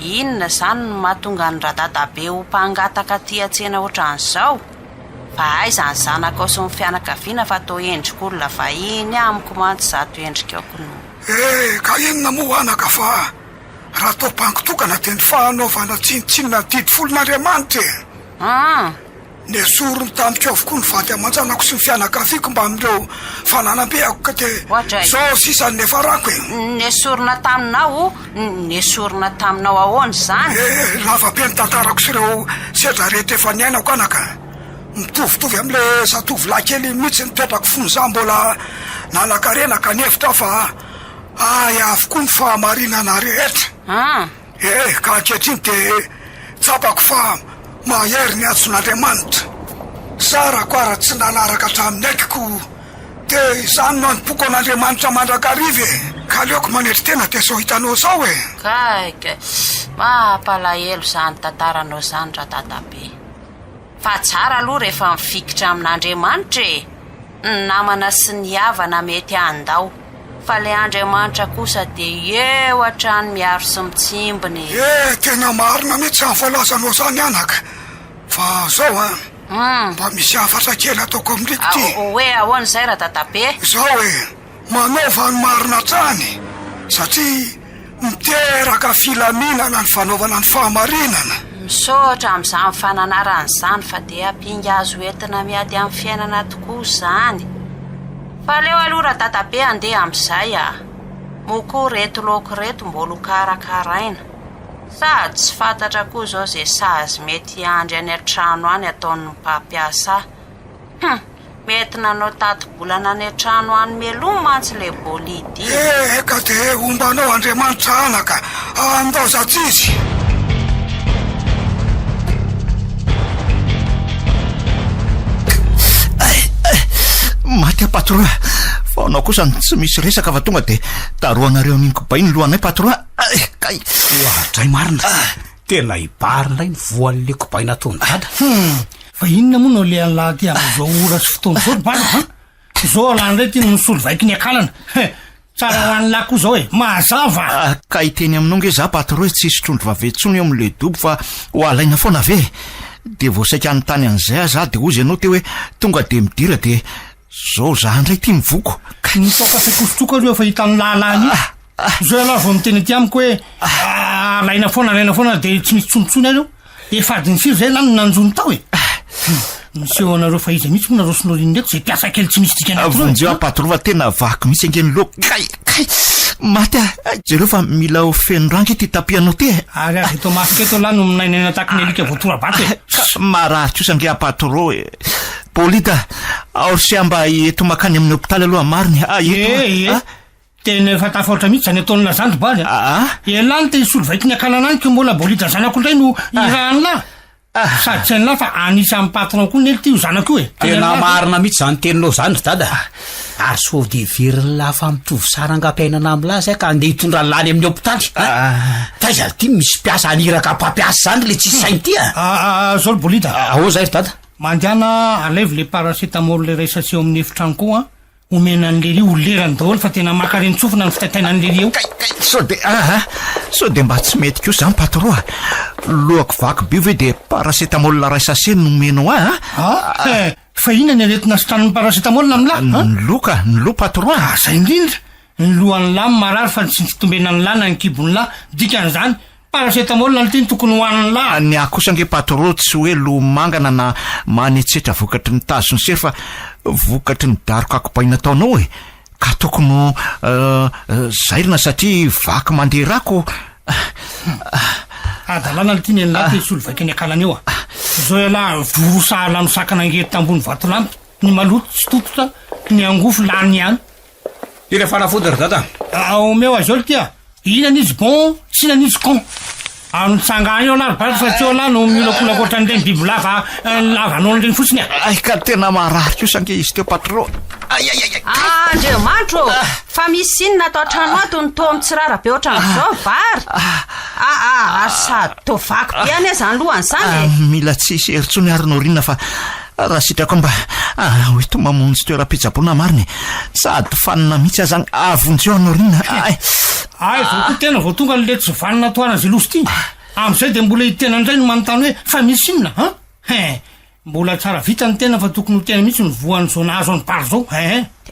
inona zany no mahatonga ny radadabe ho mpangataka ty atsena ohatran'izao fa aiza ny zanaka ao sy ny fianakaviana fa atao endrika olona vahiny amiko mantsy zato endrika aoko no ka inona moa anaka fa raha tao mpankitokana de ny fahanaovana tsinitsinina didy folon'andriamanitra ne sorony tamiko avokoa ny vady aman-janako sy ny fianakaviako mba amin'ireo fananam-beako ka de zao sisany nefa rako nesorona taminao nesorona taminao ahoany zany lavabe ny tantarako sy ireo sedra rehetra efa ny ainako anaka mitovitovy am'le zatovy lakely mihitsy nipetrako fony za mbola nanakarenaka nevitra fa ay avokoa ny fahamarinana rehetra ka ankehitriny de tsapako fa mahery ny atson'Andriamanitra. Sarako ara tsy nanaraka hatramin'ny aikiko de izany no anipoko an'Andriamanitra mandrakariva ka aleoko manetry tena de zao hitanao zao e. Kaika, mampalahelo zany tantaranao zany ratatabe. Fa tsara aloha rehefa mifikitra amin'Andriamanitra e. Ny namana sy ny havana mety andao, fa le Andriamanitra kosa de eo hatrany miaro sy mitsimbony. Tena marina mihitsy zany voalazanao zany anaka. Fa zao mba misy afatra kely ataoko amin'liko ty. Hoe ahoana zay ratatabe? Zao manaova ny marina trany satria miteraka filaminana ny fanaovana ny fahamarinana. Misaotra amin'izany fananaran'izany fa de hampinga azo entina miady amin'ny fiainana tokoa zany. Fa leo aloha ratatabe andeha amin'izay moko reto loko reto mbola ho karakaraina. Sady tsy fantatra koa zao zay sazy mety andry any an-trano any ataon'ny mpampiasa. Mety nanao tato-bolana any an-trano any meloma mantsy le bolidy. Ka de ombanao Andriamanitra anaka andaozatsy izy. Maty patron, fa anao kosa tsy misy resaka fa tonga de taroanareo amin'iny kobainy lohanay patron. Ohatray marina. Tena ibarina iny voan'le kobaina ataony dada. Fa inona moa no le alaty amin'izao ora sy fotoana zao bana? Zao alany rety no misolo vaiky ny akalana. Tsara ho an'ny lako zao mazava. Ka iteny aminao nge za patron tsy isy trondro vaventsony eo amin'le dobo fa ho alaina foana ve. De voasaika ny tany an'izay za de ozy ianao te hoe tonga de midira de zao za andray ty mivoko. Nitoka fikosotoko reo fa hitan'ny lalany. Zao aloha vao miteny ty amiko hoe alaina foana de tsy misy tsontsony areo. De fadiny firy zay lany nanjony tao misy eo anareo fa izy mihitsy moa nareo sonoriny ndraiky zay piasa kely tsy misy dikana. Vonjeo patrova tena vaky misy angeny loko. Maty jereo fa mila ho fenondranky ty tapianao ty. Ary azy eto masika eto lany no minainaina taky ny alika voatora bato marary kosa nge patro Polita aorsy amba eto makany amin'ny hôpitaly aloha mariny. Tena efa tafaotra mihitsy zany ataony lazandy bary. Elany te hisolo vaiky ny akalana any ka mbola bolita zanako indray no irahan'la. Sady tsy an'la fa anisan'ny patron koa nely ty ho zanako io Tena marina mihitsy zany teninao zany dada. Ary sao de very lafa mitovy sarangampiainana amin'lazy ka andeha hitondra lany amin'ny hôpitaly. Taiza ty misy piasa aniraka mpampiasa zany le tsisy sainy ty. Zao le bolita. Ahoa zay dada? Mandiana alevy le paracetamol le raisasy eo amin'ny efitrano koa omena an'le rio lerany daholo fa tena makareny tsofina ny fitaitaina an'le rio. So de mba tsy mety kosa zany patron. Lohako vaky be ve de paracetamol la ray sachet no menao fa ina ny aretina sitran'ny paracetamol amin'la? Ny lo patron. Zay indrindra ny lohan'ny la marary fa tsy fitombena ny la na ny kibony la dikan'izany paracetamol na teny tokony hoan'ny la. Ny akosa nge patron tsy hoe lo mangana na manetsetra vokatry ny tazo ny sery fa vokatry ny daroka kobaina ataonao ka tokony zairina satria vaky mandehrako. Adalana le tiany an'la te hisolo vaiky ny akalana eo zao ela vorosahala misakana angety tambony vatolampy ny maloto tsy tototra ny angofo lany ihany. Ira fanafody ry dada. Omeo azy eo le tya inan'izy bon tsy inan'izy con anitsangany eo lary bary fa tsy eo la no milakolakoatra n'ireny biby lava lavanao n'ireny fotsiny ka tena marary kosa nge izy teo patron. Andriamanitro fa misy inona atao trano ato ny toa mitsirara be ohatran'izao vary. Ary sady to vaky be any zany lohany zany mila tsisy heritsony ary norina fa raha sitrako mba hoe to mamonjy toeram-pitsaboana mariny sady fanina mihitsy azany avonjeo norina. Vao tena vao tonga le tsy vanina toana zay loso ty am'izay de mbola hitena indray no manontany hoe fa misy inona mbola tsara vita ny tena fa tokony ho tena mihitsy ny voan'ny zao nahazo any pary zao.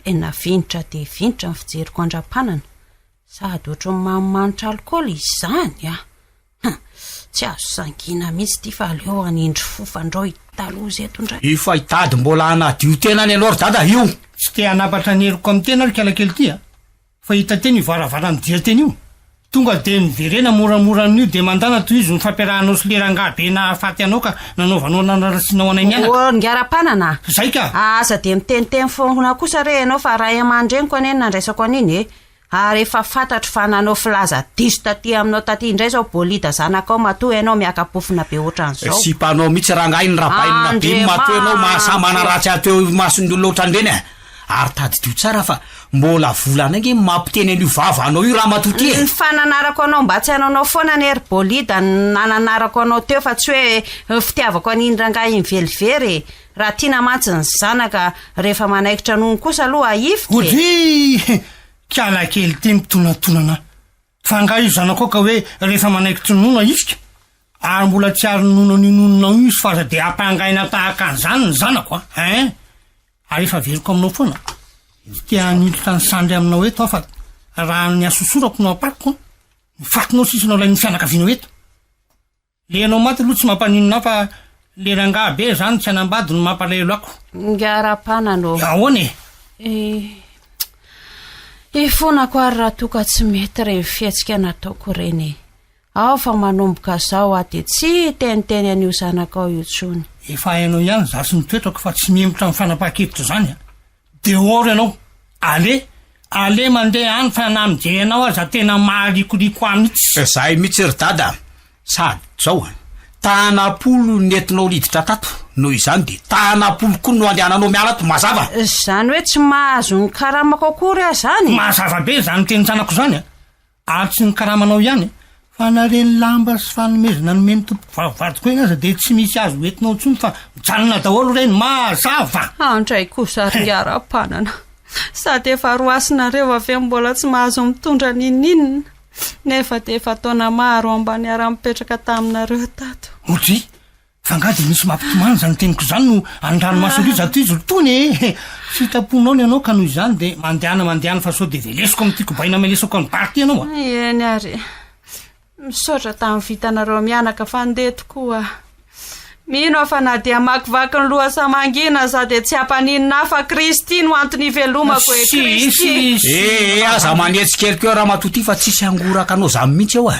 Tena vinitra de vinitra ny fijeriko andram-panana sady ohatry ny manimanitra alikaoly izany tsy azo sangina mihitsy ty fa aleo anindry fofandrao hitalozy eto indray. Ifa hitady mbola anadio tena ny anao ry dada io. Tsy te hanapatra ny heriko amin'ny tena ry kalakely ty fa hita teny ivaravara ny dia teny io tonga de miverena moramora amin'io de mandana toy izy ny fampiarahanao sy lerangabe na faty anao ka nanaovanao nanarasinao anay mianaka. Ngara-panana zay ka aza de miteniteny foana kosa re ianao fa ray aman-dreniko aneny nandraisako aniny ary efa fantatro fa nanao filaza diso taty aminao taty indray zao bolida zanakao matoa ianao miakapofina be ohatran'izao sy mpanao mihitsy rangainy rabainina be matoa ianao mahasamana ratsy ateo mason'olo loatra andreny ary taditio tsara fa mbola volana nge mampiteny an'io vavanao io raha matoty ny fananarako anao mba tsy hanaonao foana ny ery bolida nananarako anao teo fa tsy hoe fitiavako an'iny rangahy mivelivery raha tiana mantsy ny zanaka rehefa manaikitra nono kosa aloha aifika ozy kiala kely ty mitonatonana fa nga io zanako ka hoe rehefa manaikitra nono aifika ary mbola tsy ary nono ny nononao io izy fa aza de ampangaina tahaka an'izany ny zanako ein ary efa veriko aminao foana tia niditra ny sandry aminao eto afa raha ny asosorako no apatiko mifatinao sisinao lay ny fianakavianao eto le anao maty aloha tsy mampaninona fa le rangahy be zany tsy anambady no mampalahelo ako ngarapana ahoany fonako ary raha toka tsy mety reny fiatsika nataoko reny ao fa manomboka zao de tsy teniteny an'io zanakao io tsony efa hainao ihany za sy mitoetrako fa tsy miemotra ny fanapaha-kevitra zany de ohatra ianao ale mandeha any fa na mijery anao aza tena maharikoriko amitsy zahay mihitsy ry dada sady zao tanapolo nentinao liditra tato noho izany de tanapolo koa no andehananao miala to mazava zany hoe tsy mahazo ny karamako akory a zany mazava be zany teny sanako zany ary tsy ny karamanao ihany fa nareny lamba sy fanomezana nomeny tompoko vavadiko eny aza de tsy misy azo entinao ntsony fa mijanona daholo reny mazava andray kosa ry ara-panana sady efa roasinareo avy mbola tsy mahazo mitondra nininina nefa de efa taona maro ambany ara-mipetraka taminareo tato ozy fa nga de misy mampitomany zany teniko zany no andranomasolo zato izy tony sitaponao ny anao ka noho izany de mandehana fa sao de velesiko am'tiako baina melesako ny party ianao eny ary misaotra tamin'ny vitanareo mianaka fandeha tokoa mino afa na dia makivaky ny loha samangina za de tsy hampaninina fa Kristy no antony velomako Kristy aza manetsikely raha matoty fa tsisy angoraka anao zany mihitsy eo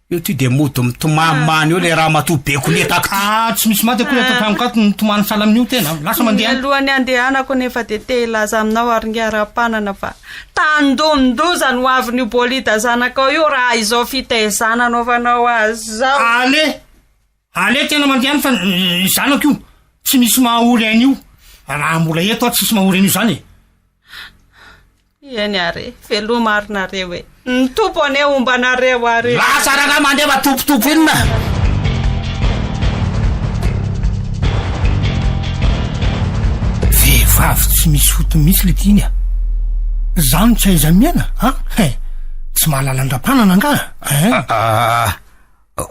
io ty de mody mitomamany eo le raha matobeko netako tsy misy maty akory atatamikato nitomany salamin'io tena lasa mandeha alohan'ny andehanako nefa de te ilaza aminao ary ngiara-panana fa tandomdoza no avin'io bolida zanakao io raha izao fitaizana anaovanao azy zao ale tena mandehany fa zanako io tsy misy mahaory an'io raha mbola eto aho tsisy mahaory an'io zany eny ary veloma arinareo hoe ny tompo ane ombanareo ary lasa raha mandeva tompotompo inona vehivavy tsy misy foto mihitsy le tiany zany tsy aiza miana tsy mahalala andra-panana nga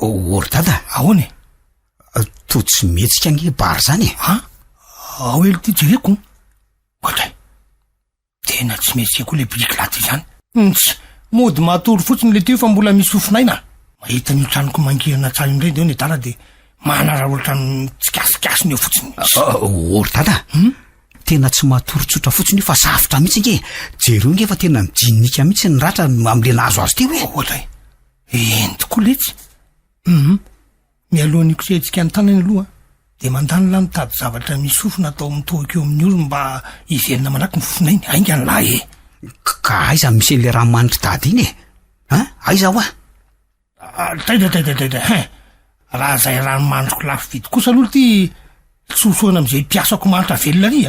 ory dada ahoany to tsy metsika nge bary zany ao ely ty jereko otray tena tsy metsika koa le briky laty zany tsy mody matory fotsiny le teo fa mbola misy fofinaina mahita ny tranoko mangirana tsara indray de eo ny dala de manara ohatrany tsikasikiasiny eo fotsiny ory dada tena tsy matory tsotra fotsiny io fa safitra mihitsy nge jereo nge fa tena mijinika mihitsy ny ratra am'le nahazo azy teo otray eny tokoa letsy mialohan'iko setsika ny tanany aloha de mandany la mitady zavatra misy fofona atao mitohiko eo amin'ny olo mba iverina manaky ny fofona iny ainga ny lahy ka aiza misy le rahamanitry dady iny aiza hoa taida raha zay ranomandroko lafo vidy kosa aloha ty sosoana am'izay mpiasako manitra velona ry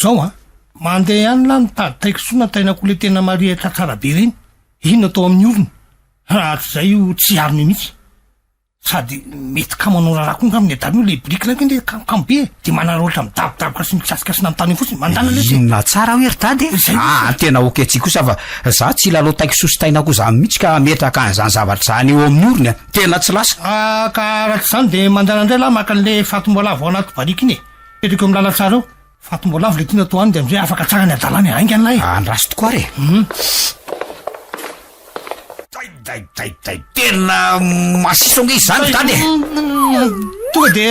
zao mandeha ihany la mitady taiko soana tainako le tena marihatra tsara be reny ino atao amin'ny olony raha tsy zay io tsy ariny mihitsy sady mety ka manao raha koa ngaminy adany io le briky laiko inde kambe de manara ohatra midabodaboka sy mikasikasyna am'tany fotsiny mandana le na tsara hoe ry dady tena oketsy kosa fa za tsy lalao taiko sosotaina koa zany mihitsy ka metraka an'izany zavatra zany eo amin'ny orony tena tsy lasa ka raha tsy zany de mandana indray la maka an'le fatombolavo ao anaty bariky iny petriko amy lala tsara eo fatombolavo le tiana atao any de am'izay afaka tsara ny adalany ainga ny lahy andraso tokoa re tena masiso nge zany dady tonga de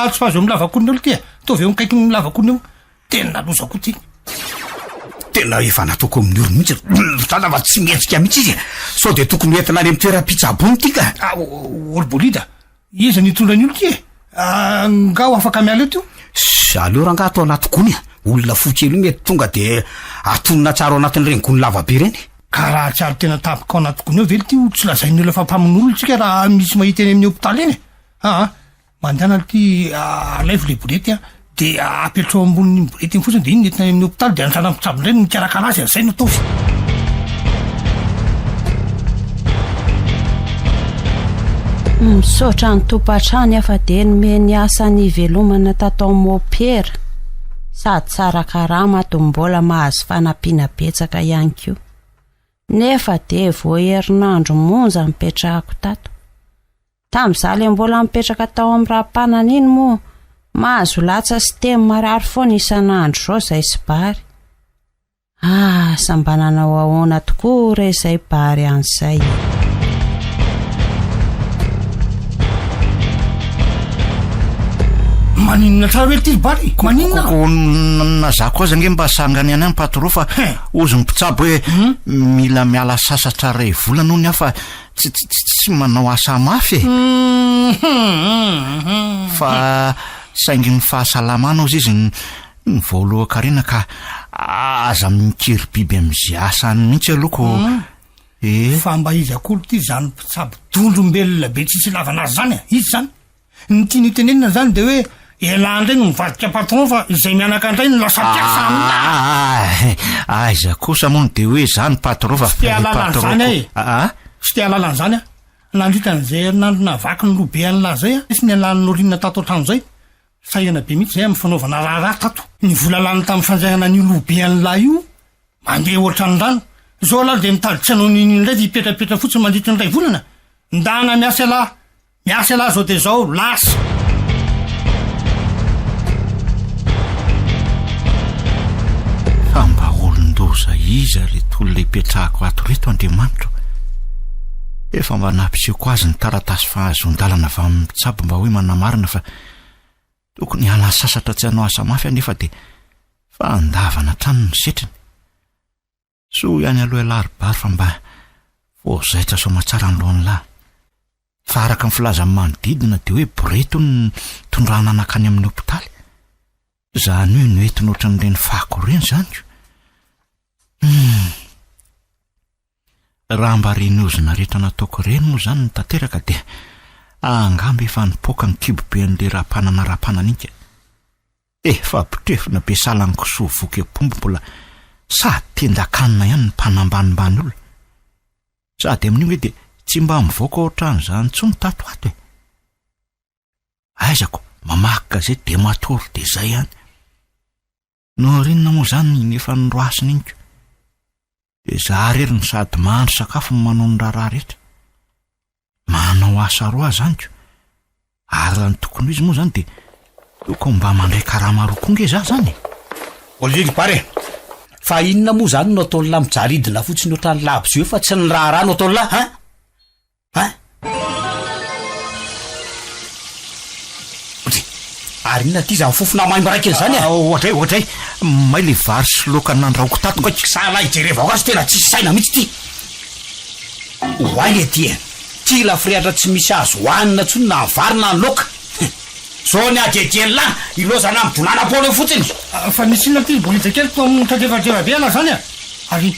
tsy fahazo amy lavakoniny olo ty tovy eo mikaiky ny lavakony eo tena lozako ty tena efa nataoko amin'ny oro mihitsy dada fa tsy metsika mihitsy izy sao de tokony entina any am'toeram-pitsabony ty ka olobolida iza nitondra ny olo ty nga ho afaka miala eo tyo aleo raha nga atao anaty gony olona fokely io mety tonga de atonina tsara ao anatin'ireny gony lavabe reny ka raha tsy ary tena tapika ao anaty gony eo vely ty tsy lazainy olo fampamon'olo tsika raha misy mahita eny amin'ny hôpitaly eny mandehana ty alaivo le bolety de apetrao amboniny bolety iny fotsiny de iny nentina amin'ny hôpitaly de antrana mpitsabo indray no mikarakara azy zay no ataovy. Misaotra ny topatrany afa de nomeny asa ny velomana tatao mopera sady tsara karama to mbola mahazo fanampiana betsaka ihany koa. Nefa de voaherinandro monja mipetrahako tato. Tamin'izaho le mbola mipetraka tao amin'ny rahampanana iny moa mahazo latsa sy temy marary foana isan'andro zao zay sy bary. Samba nanao ahoana tokoa re zay bary an'izay. Maninona tsara hoe ty bary? Maninona? Na za koa zange mba sangany any patro fa ozy mpitsabo hoe mila miala sasatra ray vola noho ny afa tsy manao asa mafy fa saingy ny fahasalamana ozy izy ny voalohan-karena ka aza mikiry biby am'izay asany mihitsy aloko. Fa mba izy akolo ty zany mpitsabo dondrombelona be tsisy lavanazy zany izy zany ny tiany itenenina zany de hoe elandray no mivadika patron fa izay mianaka andray no lasa piasa amina. Aiza kosa moa de hoe zany patron fa patron. Sy te alalan zany nandritan'izay herinandro navaky ny lobe an'la zay sy ny alan'ny orinina tato an-trano zay sahiana be mihitsy zay amin'ny fanaovana raha tato. Ny vola lany tamin'ny fanjairana ny lobe an'la io mandeha ohatran'ny-drano zao lahy de mitaditsy anao niny indray ty hipetrapetra fotsiny mandritra ny ray volana ndana miasa lahy zao de zao lasa. Fa mba olon-doza iza reto olona hipetrahako ato reto Andriamanitra. Efa mba nampiseho azy ny taratasy fahazon-dalana avy amin'ny mpitsabo mba hoe manamarina fa tokony hiala sasatra tsy hanao asa mafy anefa de fa andavana trano ny setriny. So ihany aloha laribary fa mba voazaitra somatsara ny lohan'ny lahy. Fa araka ny filazan'ny manodidina de hoe boreto ny tondrana anakany amin'ny hôpitaly. Zany hoe noetiny ohatran'ireny fako ireny zany. Raha mba renozina rehetra nataoko ireny moa zany ny tanteraka de angamba efa nipoaka ny kibobe an'le rahampanana iny. Fa potrefina be salany kisoa voky apombo mbola sady tendakanina ihany ny mpanambanimbany olona. Sady amin'iny hoe de tsy mba mivoaka ohatran'izany tsony tato ato aizako mamaky gazety de matory de zay ihany. No rinona moa zany nefa ny roasiny inyko de za rery ny sady mahandro sakafo ny manao ny raharaha rehetra manao asa roa zanyko ary raha ny tokony izy moa zany de toko mba mandray karama roa konge za zany. Olivier pare fa inona moa zany no ataony lahy mijaridina fotsiny ohatran'ny labo sy hoe fa tsy ny raharaha no ataony lahy ary inona ty zany fofona maimbaraiky zany ohatray may le vary sy loka nandraoko tato koa sala ijereva azy tena tsisy saina mihitsy ty hoay ety ty lafirehatra tsy misy azo hoanina tsony na vary na loka zao ny adedieny lahy ilozana midonana polo fotsiny fa misy inona ty bolita kely to amin'ny tadevadeva be ala zany ary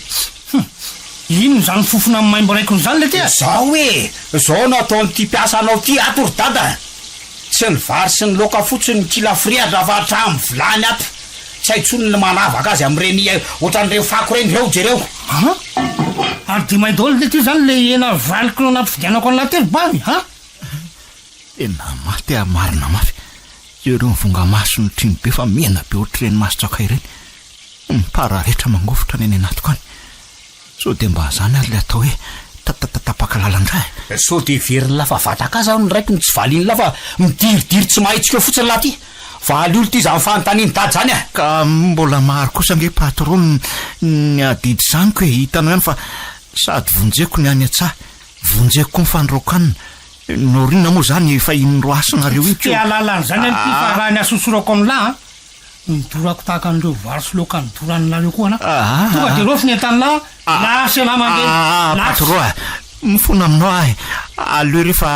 ino zany fofona maimbaraiky zany le ty zao hoe zao no ataony ty piasa anao ty atory-dada sy ny vary sy ny loka fotsiny ty lafirehatra fa hatramy vilany ato tsy haitsony ny manavaka azy am'ireny ohatran'ireo fako reny reo jereo ary de maidolo le ty zany le ena valiko no nampividianako an'la telo bany tena maty marina mafy ireo mivonga maso ny triny be fa mena be ohatr'ireny masotsaka ireny mipara rehetra mangofotra ny eny anatiko any so de mba zany ary le atao hoe tapaka lalandray so de veriny lafa vataka azy ny raiky tsy valiny lafa midiridiry tsy mahitsika fotsiny laha ty valy olo ty zany fanontaniany dady zany ka mbola maro kosa nge patron ny adidy zaniko hoe hitanao ihany fa sady vonjeko ny any atsaha vonjeko koa mifandrokanina norinona moa zany efa inroasinareo iny ty alalany zany any ty fa raha ny asosorako am'lahy nidorako tahaka an'ireo vary sy loka nidoran'nareo koa ana tonga de rofiny entan'lahy lasy lahy mandeha patroa mifona aminao ahy aleo rehefa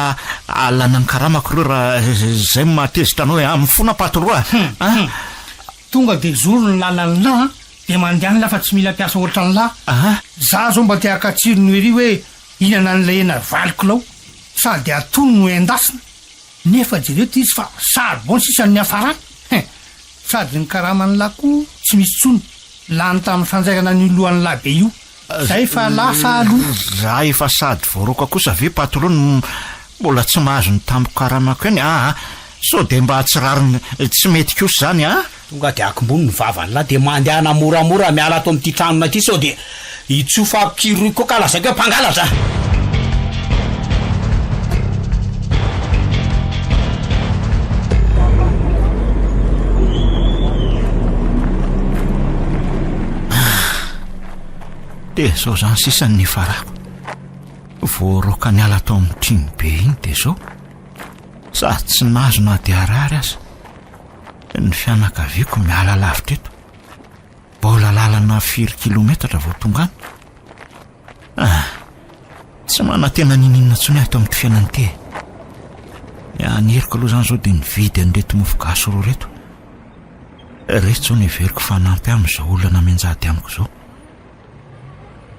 alana ny karamako reo raha zay mahatezitra anao mifona patroa tonga de zoro ny lalan'lahy de mandeany lafa tsy mila mpiasa ohatra ny lahy ah za zao mba tiaka tsiro no ery hoe inana an'ilay ena valikilao sady atono no endasina nefa jereo ty izy fa sary bon sisan'ny hafarany sady ny karamany lahy koa tsy misy tsony lany tamin'ny fanjairana ny lohan'ny lahy be io zay fa lasa aloha raha efa sady voaroka kosa ve patolony mbola tsy mahazo ny tamiko karamako eny so de mba tsirariny tsy mety kosa zany tonga de akimbony ny vavany lahy de mandehana moramora miala ato amin'ity tranona ty sao de itsofa kiroy koa ka lazaiko mpangalatra de zao zany sisan'ny farako voaroka ny ala atao amin'ny triny be iny de zao sady tsy nazo na de arary aza ny fianakaviako miala lavitra eto mbola lalana 4 kilometatra vao tonga any tsy mana tena nininona tsony ato amin'ny fiainany ty aniriko aloha zany zao de nividy an'ireto mofogasy roa reto zao neveriko fanampy amin'izao olona menjady amiko zao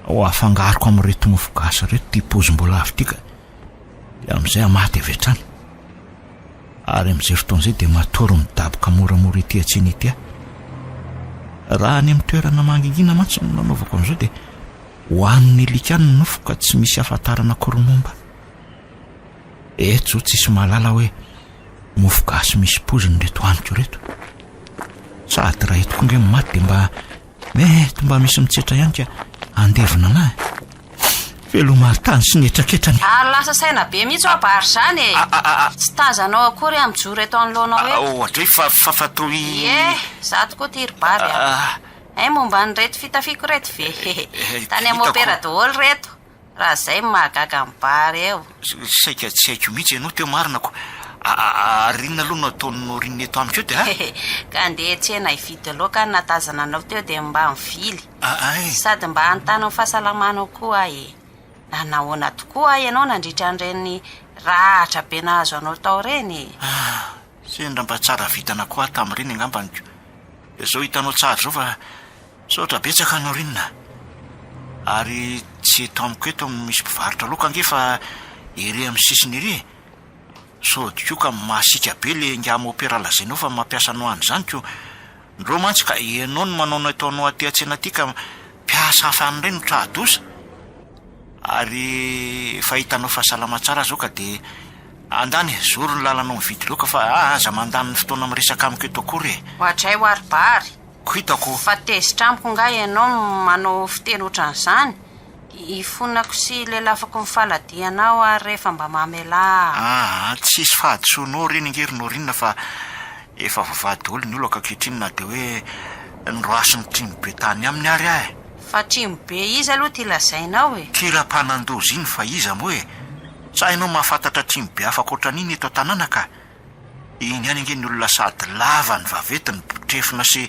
ho afangariko amin'reto mofogasy reto ty pozim-bola avy tika de amin'izay amaty avy hatrany ary amin'izay fotoan'izay de matory midaboka moramora ity atsiny ity raha any amin'ny toerana mangingina mantsy no nanaovako amin'izao de hoan'ny likany ny nofo ka tsy misy afantarana koromomba eto zao tsisy malala hoe mofogasy misy poziny reto aniko reto sady raha etoko nge maty de mety mba misy mitsetra ihany ka andevina anahy velomartany sy netraketrany ary lasa saina be mihitsy ho abary zany tsy tazanao akory amijoro eto anoloanao hoe ohatra hoe fafatoy zato koa ty ribary ay momba ny reto fitafiko reto ve tany amin'ny opéra daholo reto raha zay mahagaga amin'ny bary eo saika tsy haiko mihitsy ianao teo marinako arinona aloha nataony norinina eto amiko eo de ka andeha tsena hividy loka ny natazana anao teo de mba mivily sady mba hanontany fahasalamanao koa nahoana tokoa ianao nandritra an'ireny rahatra be nahazo anao tao reny sendra mba tsara vitana koa tamin'ireny angambaniko zao hitanao tsara zao fa saotra betsaka anao renina ary tsy eto amiko eto misy mpivarotra loka ange fa ere amin'ny sisiny ery so diko ka mahasika be le ngamo opéra lazainao fa mampiasa anao any zany ko ndro mantsy ka ianao no manao ataonao aty atsena aty ka mpiasa hafany reny tradosa ary fahitanao fahasalama tsara zao ka de andany zoro ny lalanao mividy loka fa aza mandany ny fotoana miresaka amiko eto akory hoatray ho aribary ko hitako fa tezitra amiko nga ianao manao fiteny ohatran'izany ifonako sy lelafako mifaladianao ary rehefa mba mamela tsisy fahadisonao reny ngerinao rinona fa efa vavady olo ny olo akakehitriny de hoe nroasiny trimy be tany amin'ny ary ahy fa trimy be izy aloha ty lazainao tirapanaandozy iny fa iza mo hoe sa hainao mahafantatra trimy be afaka ohatran'iny eto tanàna ka iny any nge ny olona sady lava ny vavetiny botrefina sy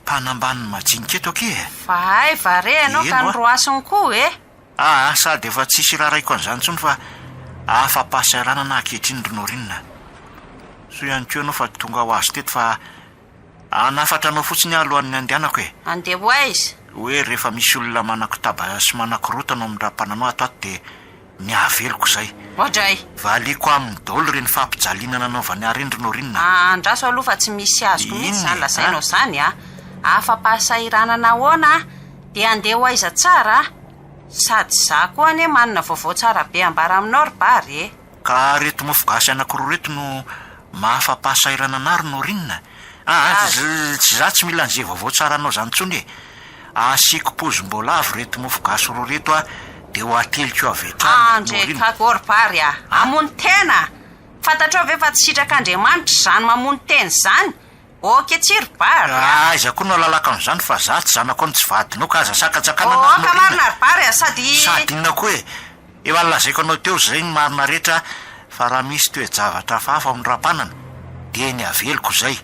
mpanambaniny majinika eto ake fa hay vare anao ka nyroasiny koa sady efa tsisy raha raiko an'izany tsony fa afa-pahasaranana akehitriny ronorinina so ihany keo anao fa tonga ho azy teto fa anafatra anao fotsiny alohan'ny andehanako andeha ho aizy hoe rehefa misy olona manako taba sy manako rotana amin'ny raha-pananao ato ato de ny aveloko zay odray valiko amin'ny daholo reny fampijalinana anaovany arendronorinina andraso aloha fa tsy misy azoko mihitsy zany lazainao zany afa-pahasahiranana ahoana de andeha ho aiza tsara sady za koa ane manana vaovao tsara be ambara aminao ribary ka reto mofogasy anakiroa reto no mahafa-pahasahirana anary norinina tsy za tsy mila an'izay vaovao tsara anao zany tsony asiko pozim-bola avy reto mofogasy roa reto de ho ateliko avy andrekako ribary amony tena fantatrao ve fa tsy sitraka andriamanitra zany mamony teny zany oke tsy ribary iza koa no lalaka an'izany fa za tsy zanako ny tsy vadinao ka aza sakajakana ka marina ribary sady inona koa efa nlazaiko anao teo zay ny marina rehetra fa raha misy toe-javatra fahafa amin'ny rapanana de ny aveloko zay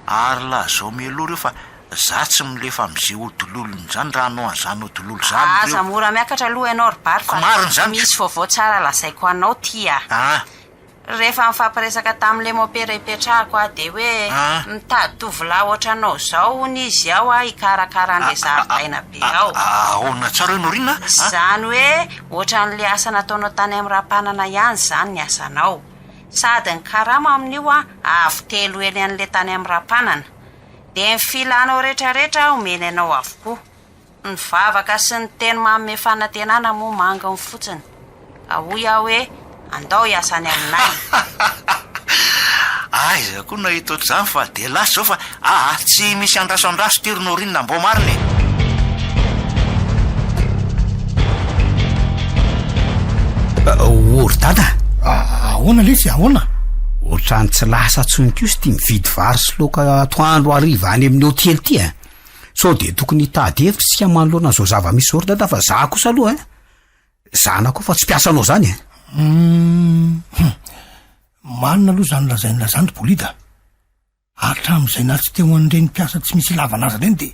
ary la zao mialoha reo fa za tsy milefa am'izay odololony zany raha anao an'izany odololo zany aza mora miakatra aloha ianao ribary fa marina zany misy vaovao tsara lazaiko anao ty rehefa mifampiresaka tamin'le mopera ipetrahako a de hoe mitady tovolahy ohatranao zao ony izy ao a hikarakara an'le zaridaina be ao. Ahoana tsara hoe Norina? Zany hoe ohatran'le asa nataonao tany amin'ny rahampanana ihany zany ny asanao, sady ny karama amin'io a avy telo ely an'le tany amin'ny rahampanana, de ny filanao rehetrarehetra omeny anao avokoa. Ny vavaka sy ny teny manome fanantenana moa manga ny fotsiny. Ahoy aho hoe andao hiasany aminay. Aiza koa nahita ohatr'izany fa de lasa zao fa tsy misy andraso tiry Norina mbo mariny. Ory dada, ahoana lesy, ahoana? ohatrany tsy lasa tsony kosa ty mividy vary sy loka atoandro hariva any amin'ny hotely ty a. So de tokony hitady hevitra sika manoloana zao zava-misy zao ry dada fa za kosa aloha zana koa fa tsy piasanao zany Manina aloha zany lazaina zany bolida. Hatramin'izay na tsy teo an'ireny piasa tsy misy lavanaza reny de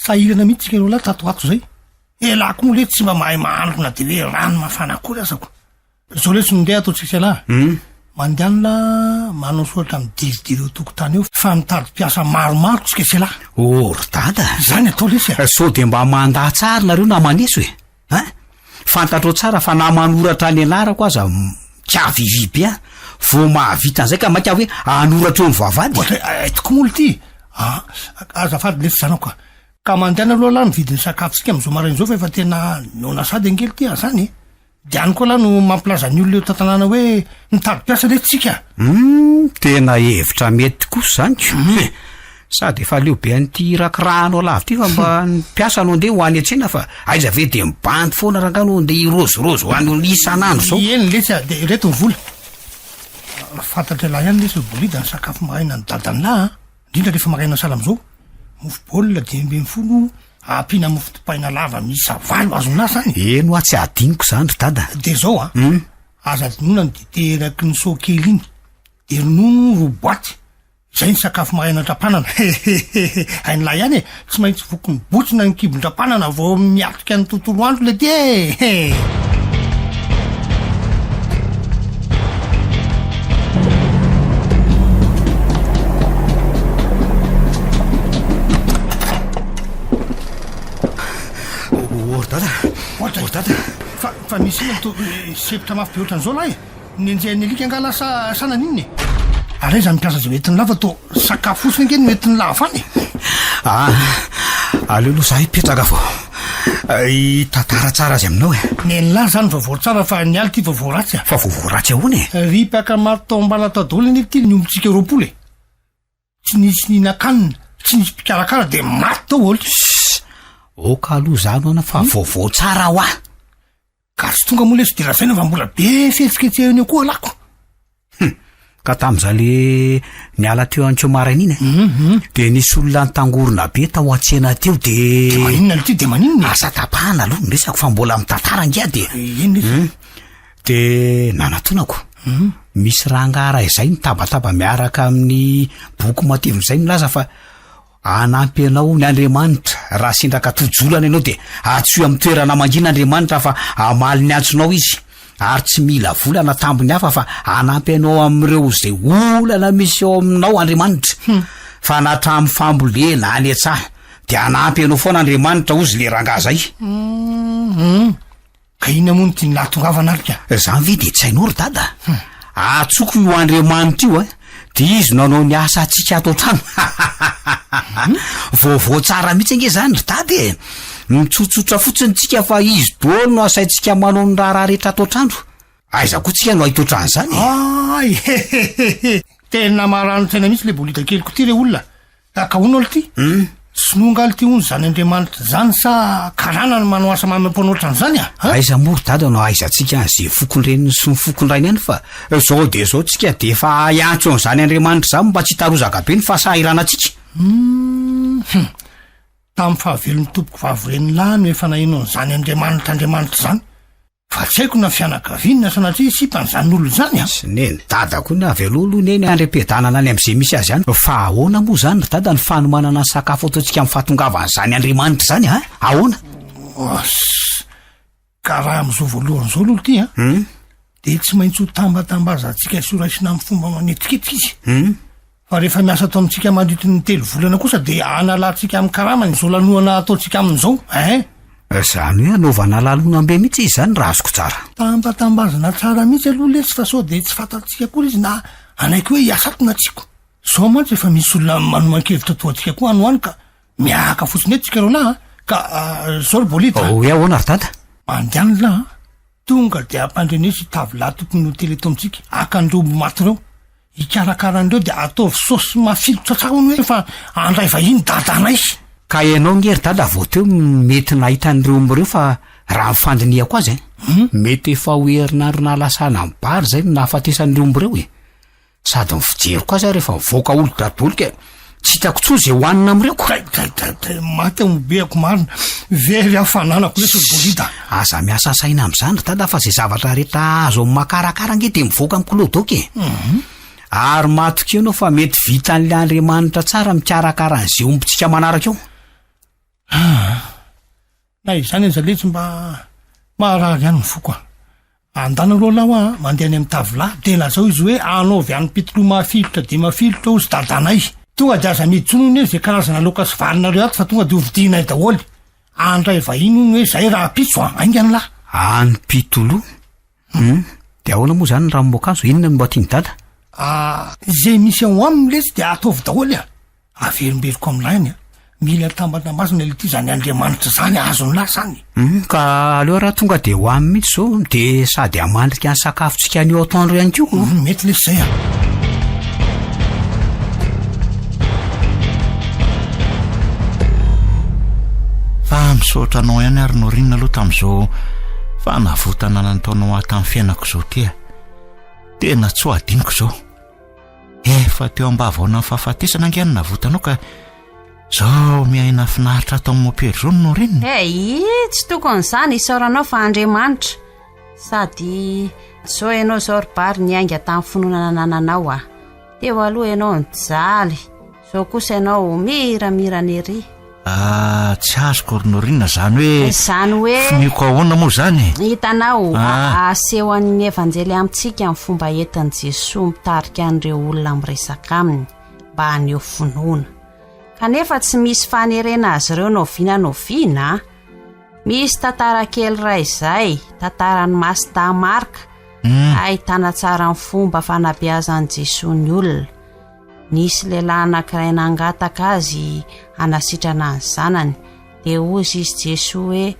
sahirana mihitsy tsika ro lahy tato ato zay. Elako moa le tsy mba mahay mahandro na de hoe rano mafana kory asako. Zao le tsy mindeha ataotsika lahy. Mandehanina manao soratra midiridiry eo tokotany eo fa mitady piasa maromaro tsika se lahy. Ory dada, Zany atao lesy so de mba mandaa tsara nareo na maneso fantatro tsara fa na manoratra ny anarako aza kiavivi be vo mahavita an'izay ka maika hoe anoratra eo ny vavady. Aitoko moly ty. Azafady lesy zanako ka mandehana aloha lahy mividy ny sakafontsika am'izao maraina zao fa efa tena nona sady angely ty zany. De any koa lahy no mampilaza ny olona eo tantanàna hoe mitady piasa le tsika. Tena hevitra mety kosa zany. Sady efa leo be an'ity rakirahanao lavitra ty fa mba ny piasa no andeha ho any an-tsena fa aiza ve de mibandy foana raha no andeha hirozirozy ho any isan'andro zao. Eny lesy de reto ny vola. Fantatra lahy ihany lesy bolida ny sakafo maraina ny dadany lahy indrindra rehefa maraina salam zao. Mofo baolina 520, ampiana mofo dipaina lava miisa 8 azonà zany. Eno tsy adiniko zany ry dada. De zao aza dinonany de teraky ny sokely iny de ronono ro boaty. Zay ny sakafo maraina andrapanana. Hainy lahy ihany tsy maintsy vokony botsina ny kibon-drapanana vao miatrika ny tontolo andro le ty Dada. Fa misy ina to sepitra mafy be ohatran'izao lahy nenjehany alika angala sanany iny. Ary zany piasa zay hoentin'ny lava to sakafo fosiny ange no hoentin'ny lava any. Aleo aloha za hipetraka fo. Tantara tsara azy aminao Neny lahy zany vaovao tsara fa ny aly ty vaovao ratsy fa vaovao ratsy ahoana Ripaka maro tao ambala tao daholo ny ty niombontsika roapolo tsy nisy ninakanina, tsy nisy mpikarakara de maty tao olo. Oka aloha zany ana fa vaovao tsara ho ah. Ka sy tonga moa le sy de rasaina fa mbola be fihetsiketsehany eo koa lako. Ka tam'za le niala teo antseo maraina iny de nisy olona nitangorona be tao an-tsena teo de maninona le ty de maninona asa tapahana aloha miresako fa mbola mitantara ngia de iny de nanatonako misy rangara izay nitabataba miaraka amin'ny boky matevina izay milaza fa anampy anao ny Andriamanitra raha sindraka tojolana ianao de atsoy amin'ny toerana mangina Andriamanitra fa amaly ny antsonao izy ary tsy mila vola natambony hafa fa anampy anao amin'ireo zay olana misy ao aminao Andriamanitra fa natramy fambolena any an-tsaha de anampy anao foana Andriamanitra ozy le rangaha zay. Ka ina moa ty nahatongavana alika zany ve de tsy hainao ry dada atsoko io Andriamanitra io de izy nanao ny asa atsika ato trano. Vaovao tsara mihitsy ange zany ry dada mitsotsotra fotsiny tsika fa izy daholo no asaintsika manao ny raha rehetra ato trano. Aiza koa tsika no ahitotrany zany tena marano tena mihitsy le bolida keliko ty re olona ka hono olo ty sinonga aly ty ony zany Andriamanitra zany sa karana no manao asa mamam-panoatra an'izany aiza moa ry dada no aizantsika an'izay fokonireny sy ny fokondrainy ihany fa zao de zao tsika de efa iantso an'izany Andriamanitra zany mba tsy hitarozaka be ny fahasahiranantsika. Tamin'ny fahavelon'ny tompoko vavoreny lahy no efa nahino an'izany Andriamanitra zany fa tsy haiko na fianakaviana sanatria sipan'izany olo zany sy neny dada koa ny avelolo neny andrem-piadanana any am'izay misy azy any fa ahoana moa zany ry dada ny fanomanana ny sakafo ataontsika amin'ny fahatongavan'izany Andriamanitra zany ahoana ka raha am'izao voalohany zao olo ty de tsy maintsy ho tambatambazantsika soraisina amin'ny fomba manetiketiky izy fa rehefa miasa atao amintsika mandritry ny 3 volana kosa de analantsika amin'ny karamany zao lanoana ataontsika amin'izao zany hoe anaovana lalona be mihitsy izy zany raha azoko tsara tambatambazana tsara mihitsy aloha lesy fa sao de tsy fantatsika koa izy na anaiky hoe hiasatona tsiko sao mantsy efa misy olona manoman-kevitra toatsika koa anoany ka miahaka fotsiny etsika reo na ka zao ry bolita hoe ahoana ry dada mandiany la tonga de ampandrenesy tavila tokony hotely eto amintsika akandreo maty reo hikarakaran'ireo de ataovy sosy mafilotra tsarony hoe fa andray vahiny dadanay ka ianao ngery dada vao teo mety nahitan'ireo am'ireo fa raha mifandiniako azy mety efa hoherinandro nalasana mibary zay nahafatesan'ireo am'ireo sady mifijeriko azy rehefa mivoaka olo dadolika tsy hitako tso zay hoanina am'ireko maty amobeako marina very afananako lesy bolida aza miasa saina am'izany dada fa zay zavatra rehetra azo makarakara nge de mivoaka am'kolodoky ary matoka ianao fa mety vitan'le Andriamanitra tsara mikarakara an'izay ombontsika manaraka eo na izany anzaletsy mba maharary ihany mifoko andana aloha laho mandeha any amin'ny tavila de lazao izy hoe anaovy any pitilo mafilotra de mafilotra ozy dadanay tonga de aza mitsonony hoe zay karazana loka sy valinareo ato fa tonga de hovidinay daholy andray vahiny ony hoe zay raha pitso aingany lahy any pitolo de ahoana moa zany raha moakazo inona no mba tiany dada zay misy ao aminy lesy de ataovy daholy averimberiko am'lany mila tambatambazana le ty zany Andriamanitra zany azony lahy zany ka aleo raha tonga de ho aminy mihitsy zao de sady amandrika ny sakafotsika any eo atoandro ihany ko mety lesy zay fa misaotra anao ihany ary norinina aloha tamin'izao fa navotana nataonao ahy tamin'ny fiainako zao tia tena tsy ho adiniko zao efa teo ambavaona ny fahafatesana angany navotanao ka zao miaina finaritra atao mopery zao no renina tsy tokony izany isaoranao fa Andriamanitra sady zao ianao zao ry bary niainga tamin'ny finoana nananao teo aloha ianao nijaly zao kosa ianao miramirana ery tsy azoko ry norinina zany hoe finiko ahoana moa zany hitanao aseho an'ny evanjely amintsika amin'ny fomba entin'i Jesosy mitarika an'ireo olona miresaka aminy mba haneo finoana kanefa tsy misy fanerena azy ireo noviana misy tantara kely ray izay tantarany Masta Marka ahitana tsara ny fomba fanabeazan'i Jesosy ny olona nisy lehilahy anankiray nangataka azy hanasitrana ny zanany de ozy izy Jesosy hoe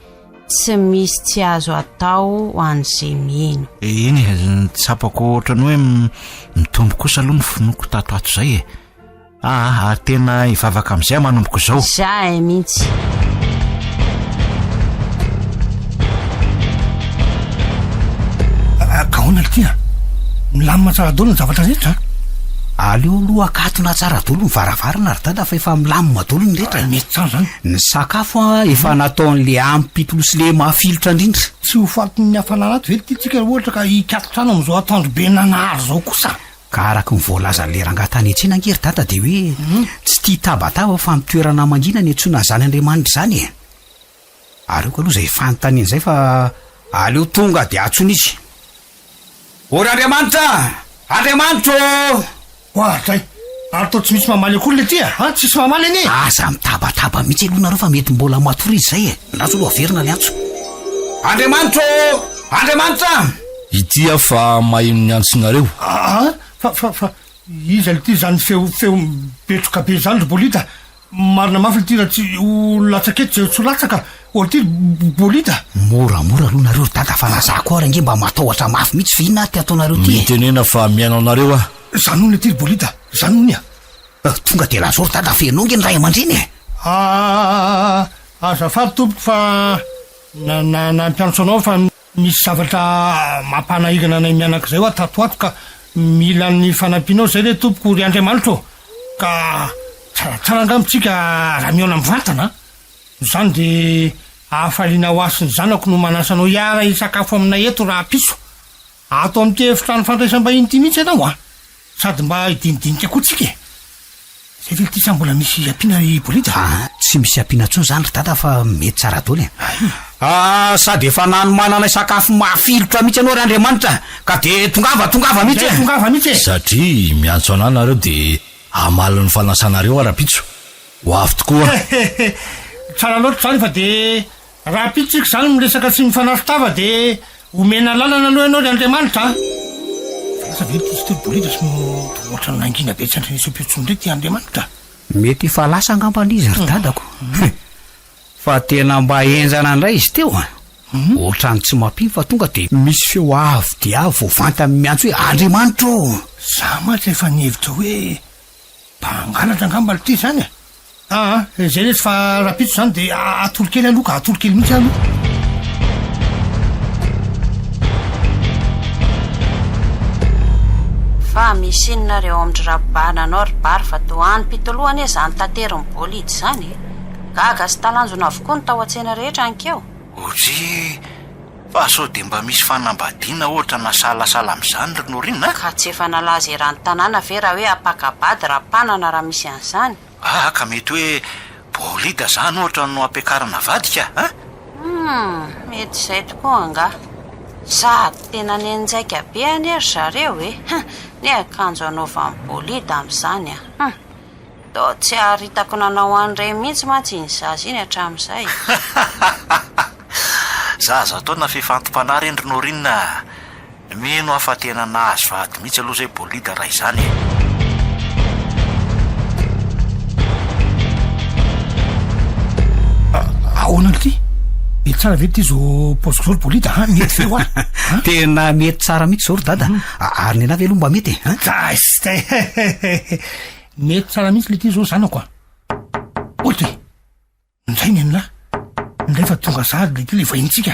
tsy misy tsy azo atao ho an'izay miheno iny tsapako ohatrany hoe mitombo kosa aloha ny finoko tato ato zay tena hivavaka amin'izay manomboko zao zay mihitsy kahoana tia milamina tsara dolo ny zavatra rehetra aleo aloha akatona tsara dolo ny varavarana ry dada fa efa milamina dolo ny rehetra mety tsara zany ny sakafo efa nataon'le ampitolo sy le mafilotra indrindra tsy ho fatony ny hafananato ve tytsika ohatra ka hikatotrano am'izao atandro be nanahary zao kosa ka araky ny voalazany le rangatany etsena angery dada de hoe tsy tia tabataba fa mitoerana mangina ny antsoina zany Andriamanitra zany areoko aloha zay fanontaniana zay fa aleo tonga de atsony izy ory Andriamanitra zay ary tao tsy misy mamaly akory le ty tsisy mamaly anie aza mitabataba mihitsy aloha nareo fa mety mbola matory izy zay naso aloha averina ny antso Andriamanitra itya fa mahino ny antsinareo fa iza le ty zany feo betroka be zany ry bolita marina mafy le ty raha tsy ho latsaketo zay tsy ho latsaka ory ty bolita moramora aloha nareo dada fa nazako ary ange mba matahotra mafy mihitsy fa inona ty ataonareo ty mitenena fa miainao nareo zany le ty ry bolita zany ony tonga de lazoro dada fenao nge ny ray aman-dreny azafady tompoko fa nampianotso anao fa misy zavatra mampanahirana anay mianak'izay ho tatoato ka mila ny fanampianao zay le tompoko ry Andriamanitra ka tsaratsara angamitsika raha miona mivantana zany de ahafaliana ho asy ny zanako no manasanao hiara hisakafo aminay eto raha piso ato amin'ty efitrano fandraisam-bahiny ty mihitsy ianao sady mba hidinidinika koa tsika zay vely ty sa mbola misy ampiana bolida? Tsy misy ampiana tsony zany ry dada fa mety tsara daoly sady efa nanomanana sakafo mafilotra mihitsy anao ry Andriamanitra ka de tongava mihitsy satria miantso anay nareo de amalo ny fanasanareo ara-pitso ho avy tokoa tsara loatra zany fa de raha pitsika zany miresaka tsy mifanarotava de omena lalana aloha ianao ry Andriamanitra lasa vely ty tsy bolida sy oatra ny nangina be tsy andrenisy ampiotso ndray ty Andriamanitra mety fa lasa angamba-n'izy ry dadako fa tena mba enjana indray izy teo ohatrany tsy mampiny fa tonga de misy feo avy de avy vo vanta miantso hoe Andriamanitra za matra efa nihevitra hoe mpangalatra angamba ty zany zay lesy fa rapitso zany de atolo kely aloha ka atolo kely mihitsy aloha fa misy inonareo amindry rabananao ry bary fa toany pitoloany e zany tanteriny bolidy zany gaga sy talanjona avokoa ny tao an-tsena rehetra ankeo ozy fa so de mba misy fanambadiana ohatra nasalasala am'izany ry Norina ka tsy efa nalaza erany tanàna ve raha hoe apakabady rapanana raha misy an'izany ka mety hoe bolida zany ohatra no ampiakarana vadika mety izay tokoa anga sady tena nenjaika be any ery zareo ny akanjo anaovan'ny bolida am'izany do tsy haritako nanao an'irey mihitsy mantsy iny zaza iny hatramin'izay zaza taona fifantom-panahy reny ry Norina mino afa tena nahazo vady mihitsy aloha zay bolida raha izany ahoana ty mety tsara ve ty zo posiko zao ry bolida mety feo a tena mety tsara mihitsy zao ry dada ary ny ana ve aloha mba mety mety tsara mihitsy le ty zao zanako ohatra nzay ny an'la ndray fa tonga sady le ty le vahintsika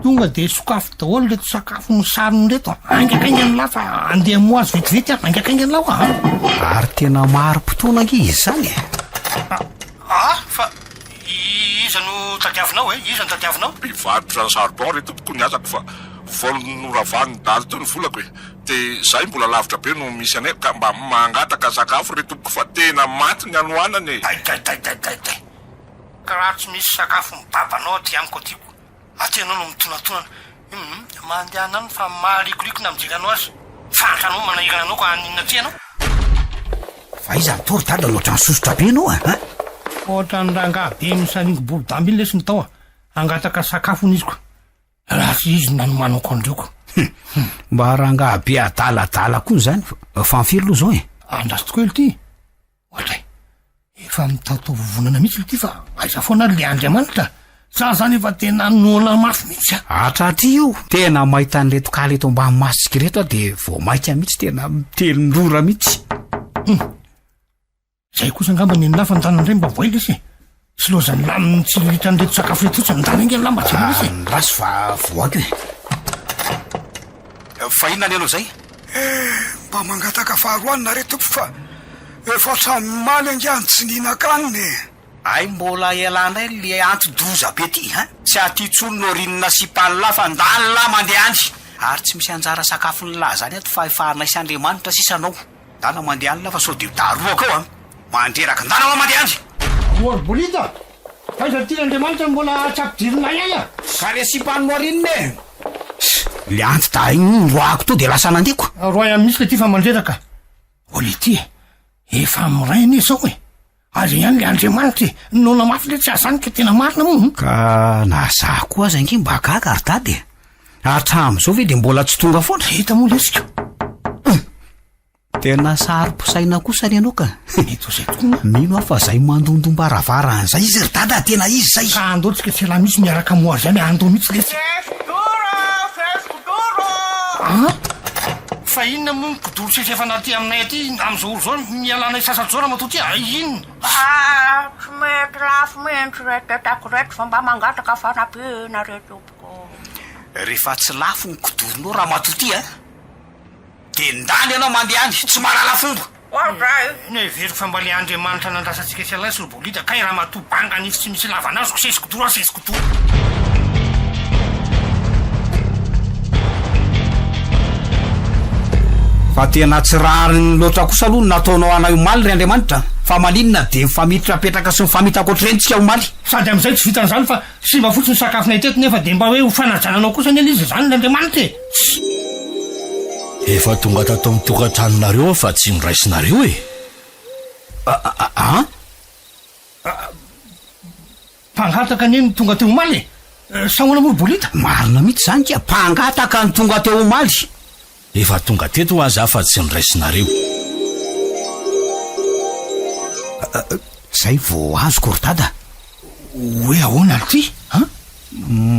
tonga de sokafo daholo reto sakafo ny sarony reto angakainga an'la fa andeha mo azy vetivety angakainga an'la ary tena maro mpotoana angy izy zany fa iza no tadiavinao iza no tadiavinao mpivarotra ny saribao re tompoko ny azako fa volnoravany daly teo ny volako de zay mbola lavitra be no misy anay ka mba mangataka sakafo re tompoko fa tena maty ny anoanany day ka raha tsy misy sakafo mibabanao ty amiko tiako atenao no mitonantonana mandehanany fa maharikorikona mijekanao azy fantanao manahirana anao ka aninona ty anao fa iza mitory dada loatra ny sosotra be anao ohatra ny ranga be misaringo bolidamby iny lesy ny tao angataka sakafo n'iziko raha tsy izy nanomanako andreoko mba ranga be adaladala koa zany fa mifiry loha zao andraso tokoa ely ty ohatra efa mitatovolonana mihitsy le ty fa aiza foana le Andriamanitra za zany efa tena noana mafy mihitsy atratry io tena mahita nyreto kaleto mba masitsika reto de vo maika mihitsy tena telondrora mihitsy zay kosa angamba ny lafa nytanandray mba voay lesy sy loha zany laminy tsy ritra nyreto sakafo reto fotsiny nytana ingy lamba tsy lesy raso fa voaky fa inona ny aloha zay mba mangataka faharoanina re tompo fa efa samy maly angany tsy nihinan-kaniny ay mbola ialana le antodoza be ty tsy atytsolo norinina sipanyla fa ndany la mandeha any ary tsy misy anjara sakafo ny la zany ato fa efa nais'Andriamanitra sisanao dana mandeha any la fa sao de daroaka ao mandreraka ndana ao mandeha any oary bolida faiza ty Andriamanitra mbola tsapidirinay ay ka re sipanyno arinine le anto da igny roako to de lasa nandeko roay amy misy le ty fa mandreraka ole ty efa mirainy sao azy ihany le Andriamanitra nona mafy le tsy azany ka tena marina mo ka naza koa aza ngy mba gaga ary dady hatram'izao ve de mbola tsy tonga foana hita mo lesika tena saro-posaina kosa ny anao ka mety zay tokoa mino aho fa zay mandondomba ravaran'zay izy ry dada tena izy zay ka andotsika tsy la misy miaraka moary zany ando mihitsy lesy fa inona mo ny kodoro sesefa naty aminay aty am'izao olo zao mialanay sasatsaora matoty inona tsy mety lafo mihitsy retetako reto fa mba mangataka fanampiana retopoko rehefa tsy lafo ny kodoronao raha matoty de ndany ianao mandeha any tsy malala fomba ne very fa mba le Andriamanitra nandrasatsika sy alay sy bolida kay raha matobanga nify tsy misy lavanazy ko sesy kodoro asesy kodoro fa tena tsy rariny loatra kosa aloha nataonao ana omaly ry Andriamanitra fa maninona de mifamiditra apetraka sy mifamita koatrentsika omaly sady am'izay tsy vitan'izany fa simba fotsiny sakafonay teto nefa de mba hoe ho fanajananao kosa ny izy zany n'Andriamanitra efa tonga tato amin'ny tokantranonareo fa tsy niraisinareo mpangataka ny tonga teo omaly sahoana moa bolita marina mihitsy zany ka mpangataka ny tonga teo omaly efa tonga teto azy afa tsy niraisinareo zay vo azoko ry dada hoe ahoana ty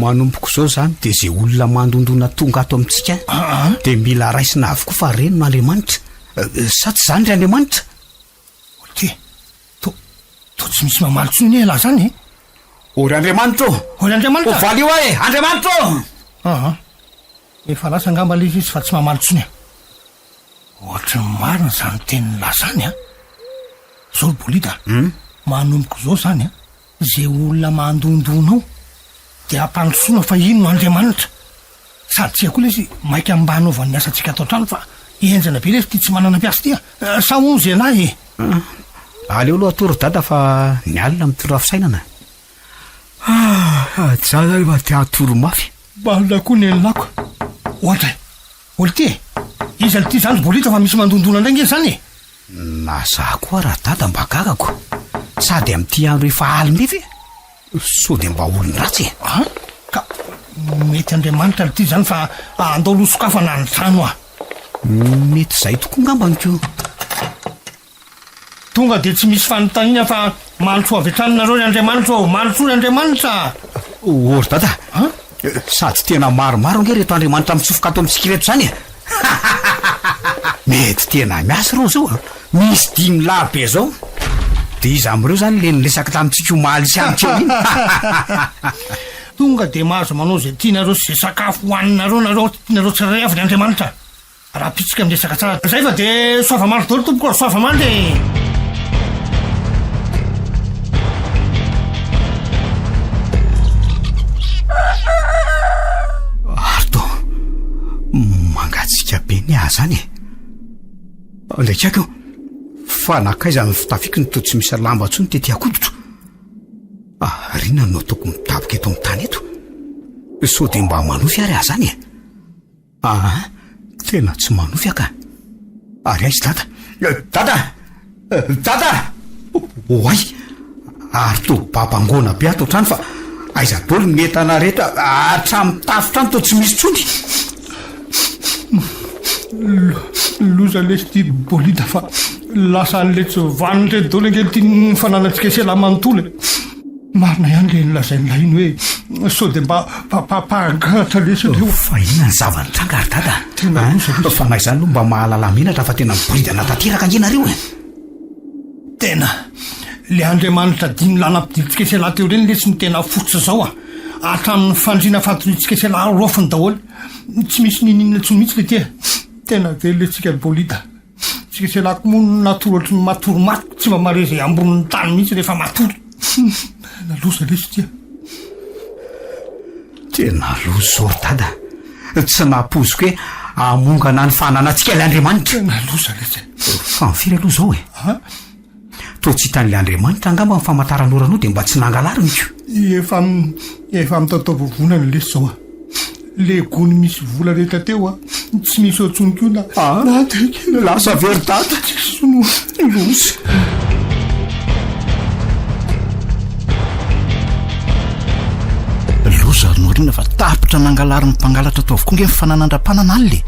manompoko zao zany de zay olona mandondona tonga ato amintsika de mila raisina avokoa fa reno n'Andriamanitra sa tsy zany ry Andriamanitra ty to tsy misy mamalotso ny ela zany ory Andriamanitra ory Andriamanitra valio e Andriamanitra efa lasa angamba le izy fa tsy mamalotso ny ohatra marina zany teny lazany zao bolita manomboka zao zany zay olona mandondonao de ampanosoana fa ino no Andriamanitra sady tsy akoa le izy mainka ambanaovan'ny asantsika atao trano fa enjana be lesy ty tsy manana mpiasa tya sa onzy anahy aleo aloha atory dada fa ny alina mitoroafisainana zany fa tia atoro mafy bala koa ny elonako ohatra olo ty izy ali ty zany bolita fa misy mandondona ndray nge zany na za koa raha dada mba gagako sady am'ty andro efa alinefy so de mba olony ratsy ka mety Andriamanitra ali ty zany fa andao losokafana ny trano mety zay tokoa ngambanyko tonga de tsy misy fanontaniana fa malotso avy antranonareo ny Andriamanitra malotso ny Andriamanitra ory dada sady tena maromaro nge reto Andriamanitra mitsofoka ato amintsika reto zany mety tena miasa reo zao misy dimy lahabe zao de izy am'ireo zany le nilesaky tamintsika omaly sy amitseo iny tonga de mahazo manao zay tianareo sy zay sakafo hoaninareo tianareo tsiray avy ny Andriamanitra raha pitsika am'resaka tsara zay fa de soava maro dolo tompoko soava maro de arto mangatsika be ny ah zany ndraikako fa nakaiza ny fitafiky ny to tsy misy lamba ntsony tety akodotro rina no toko mitaboka eto amin'ny tany eto so de mba manofy ary ah zany tena tsy manofy aka ary aizy dada oay ary to babangona be ato trano fa aiza dolo metana rehetra hatramy tafotrano to tsy misy tsony loza lesy ty bolita fa lasa an'letsy vaniny reto dolo ngely ty fananatsika esela manontolo marina ihany le nylazay iny hoe so de mba pagatra lesy leo fa inona ny zavanytranga ary dada fa nay zany aloha mba mahalala menatra fa tena miboridana tanteraka angenareo tena le Andriamanitra dimy lanapidilitsika esela teo reny lesy ny tena fototra zao hatramin'ny fandrina fatoritsika esela rofiny daholo tsy misy nininina tsony mihitsy le tia tena velo letsika bolita tsika selako mono natoro ohatry matoro matoko tsy mba mare zay ambonin'ny tany mihitsy rehefa matoro naloza lesy tia tena loza zao ry dada tsy napoziko hoe amongana ny fananatsika le Andriamanitra naloza lesy fa mifiry aloha zao to tsy hitan'le Andriamanitra angamba ny famantaran'oranao de mba tsy nangalariko efa mitatao vovonany lesy zao le gony misy vola rehetra teo tsy misy oatsoniko na lasa very dada loza loza ry norina fa tapitra nangalary ny mpangalatra to avokoa nge mifananandram-panana alle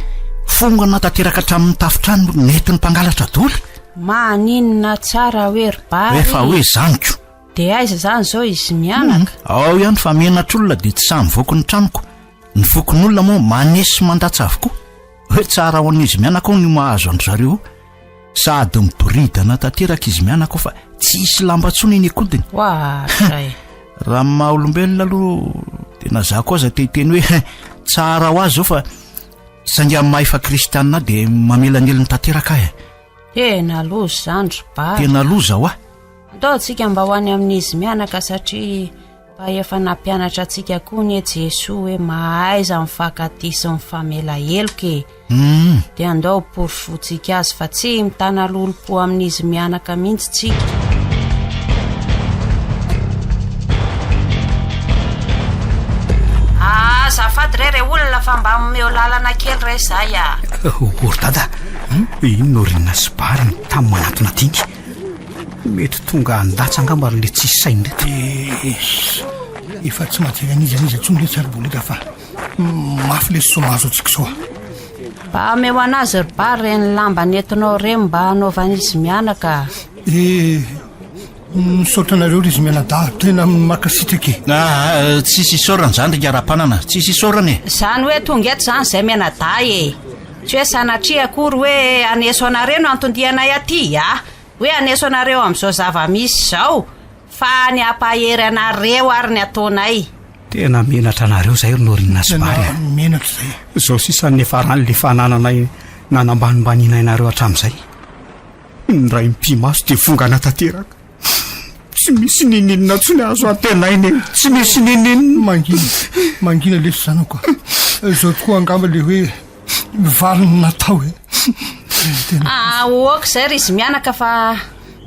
fonga natateraka hatramin'ny tafitrano nety ny mpangalatra dolo maninona tsara hoe ry bary efa hoe zaniko de aiza zany zao izy mianaka ao ihany fa mianatr'olona de tsy samy voko ny tranoko ny vokon'olona moa manesy mandatsy avokoa hoe tsara ho an'izy mianako ny mahazo andry zareo sady miboridana tanteraka izy mianako fa tsy isy lambatsony iny akodiny oazay raha maha olombelona aloha tena za koa za tehiteny hoe tsara ho azy zao fa sangia mahefa kristianina de mamelaneliny tanteraka ahy tena loza zany ry bary tena loza ho atao tsika mba ho any amin'izy mianaka satria mba efa nampianatra antsika koa ny Jesoa hoe mahaiza mifankaty sy mifamela heloke dia andao porofotsika azy fa tsy mitana lolompo amin'izy mianaka mihitsy tsika. Zafady re olona fa mba meo lalana kely re zay Ordada, ino orinona sy bariny tamin'ny manatona tingy. Mety tonga andatsy angambarin'le tsisy sainy reto. Efa tsy matseran'izy tsony le tsarbolika fa mafy le somazo atsika zao. Mba meo anazy ry bary reny lamba nentinao reny mba hanaovan'izy mianaka. Misaotranareo izy mianada tena makasitrake. Tsisy isorana zany ndrika ara-panana, tsisy isorana e. Zany hoe tonga eto zany zay mianada e. Tsy hoe sanatria akory hoe aneso anareo no antondianay aty hoe aneso anareo amin'izao zava-misy zao fa ny ampahery anareo ary ny ataonay. Tena menatra anareo zay ry norinina sy bary. Menatra zay. Zao sisan'ny efa ran'le fanananay nanambanimbanianay nareo hatramin'izay. Ny ray mpimaso dia vongana tanteraka. Tsy misy nininina tsony azo antenainy, tsy misy nininina. Mangina lesy zanako. Zao tokoa angamba le hoe valiny natao e. Oka zay ry izy mianaka fa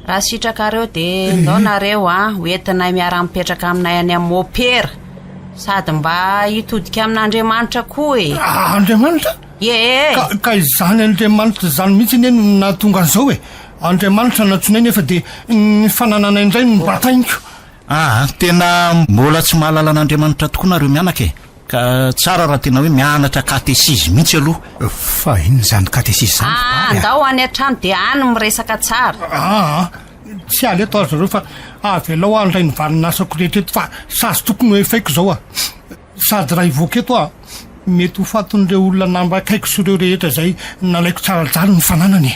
raha sitrakareo dia ndao nareo hoentinay miara-mipetraka aminay any amin'ny opera sady mba hitodika amin'Andriamanitra koa e. Andriamanitra? Ka izany Andriamanitra zany mihitsy ny nahatonga an'izao e. Andriamanitra natsonainy efa dia ny fananana indray ny batainiko. Tena mbola tsy mahalala an'Andriamanitra tokoa nareo mianaka e. Ka tsara raha tena hoe mianatra katesizma mihitsy aloha. Fa ino zany katesizma zany? Ndao any an-trano dia any miresaka tsara. Tsy aly eto azy zareo fa avelao andray ny valinasako rehetra eto fa sazy tokony hoe faiko zao sady raha ivoaka eto mety ho faton'ireo olona nambakaiko sy ireo rehetra zay nalaiko tsarajary ny fananany.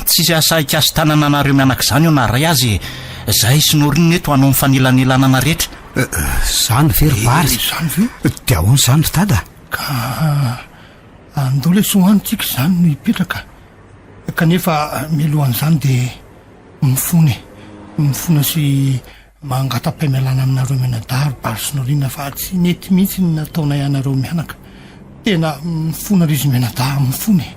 Tsisy asaika asy tanana anareo mianaka izany eo na ray azy zay sy norinina eto hanao mifanilanelanana rehetra. Zany very bary. Zany ve? Dia ahoana zany ry dada? Ka andao le soanitsika zany no hipetraka kanefa mialohan'izany dia mifona sy mangata-paimalana aminareo mianada ry bary sy norina fa tsy nety mihitsy ny nataonay anareo mianaka. Tena mifona ry izy mianada mifona e.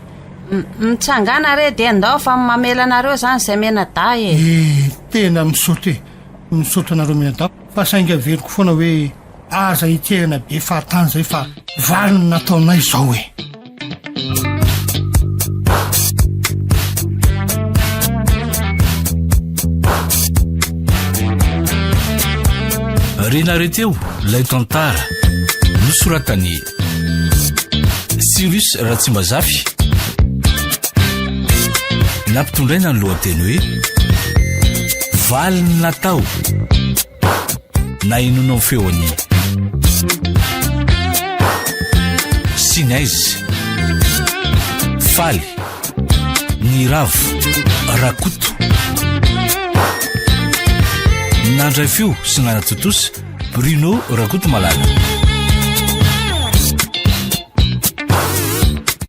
Mitsangana re dia ndao fa mamela anareo zany zay mianada e. Tena misaotra anareo mianada fa sainga veriko foana hoe aza hiterana be fahatany zay fa valiny nataonay zao e. Renareo lay tantara nosoratany Cyrus Ratsimbazafy nampitondraina ny lohateny hoe valiny natao na inono ny feony Sinaizy Faly Niravo Rakoto nandray feo sy nanatotosa Bruno Rakoto Malala.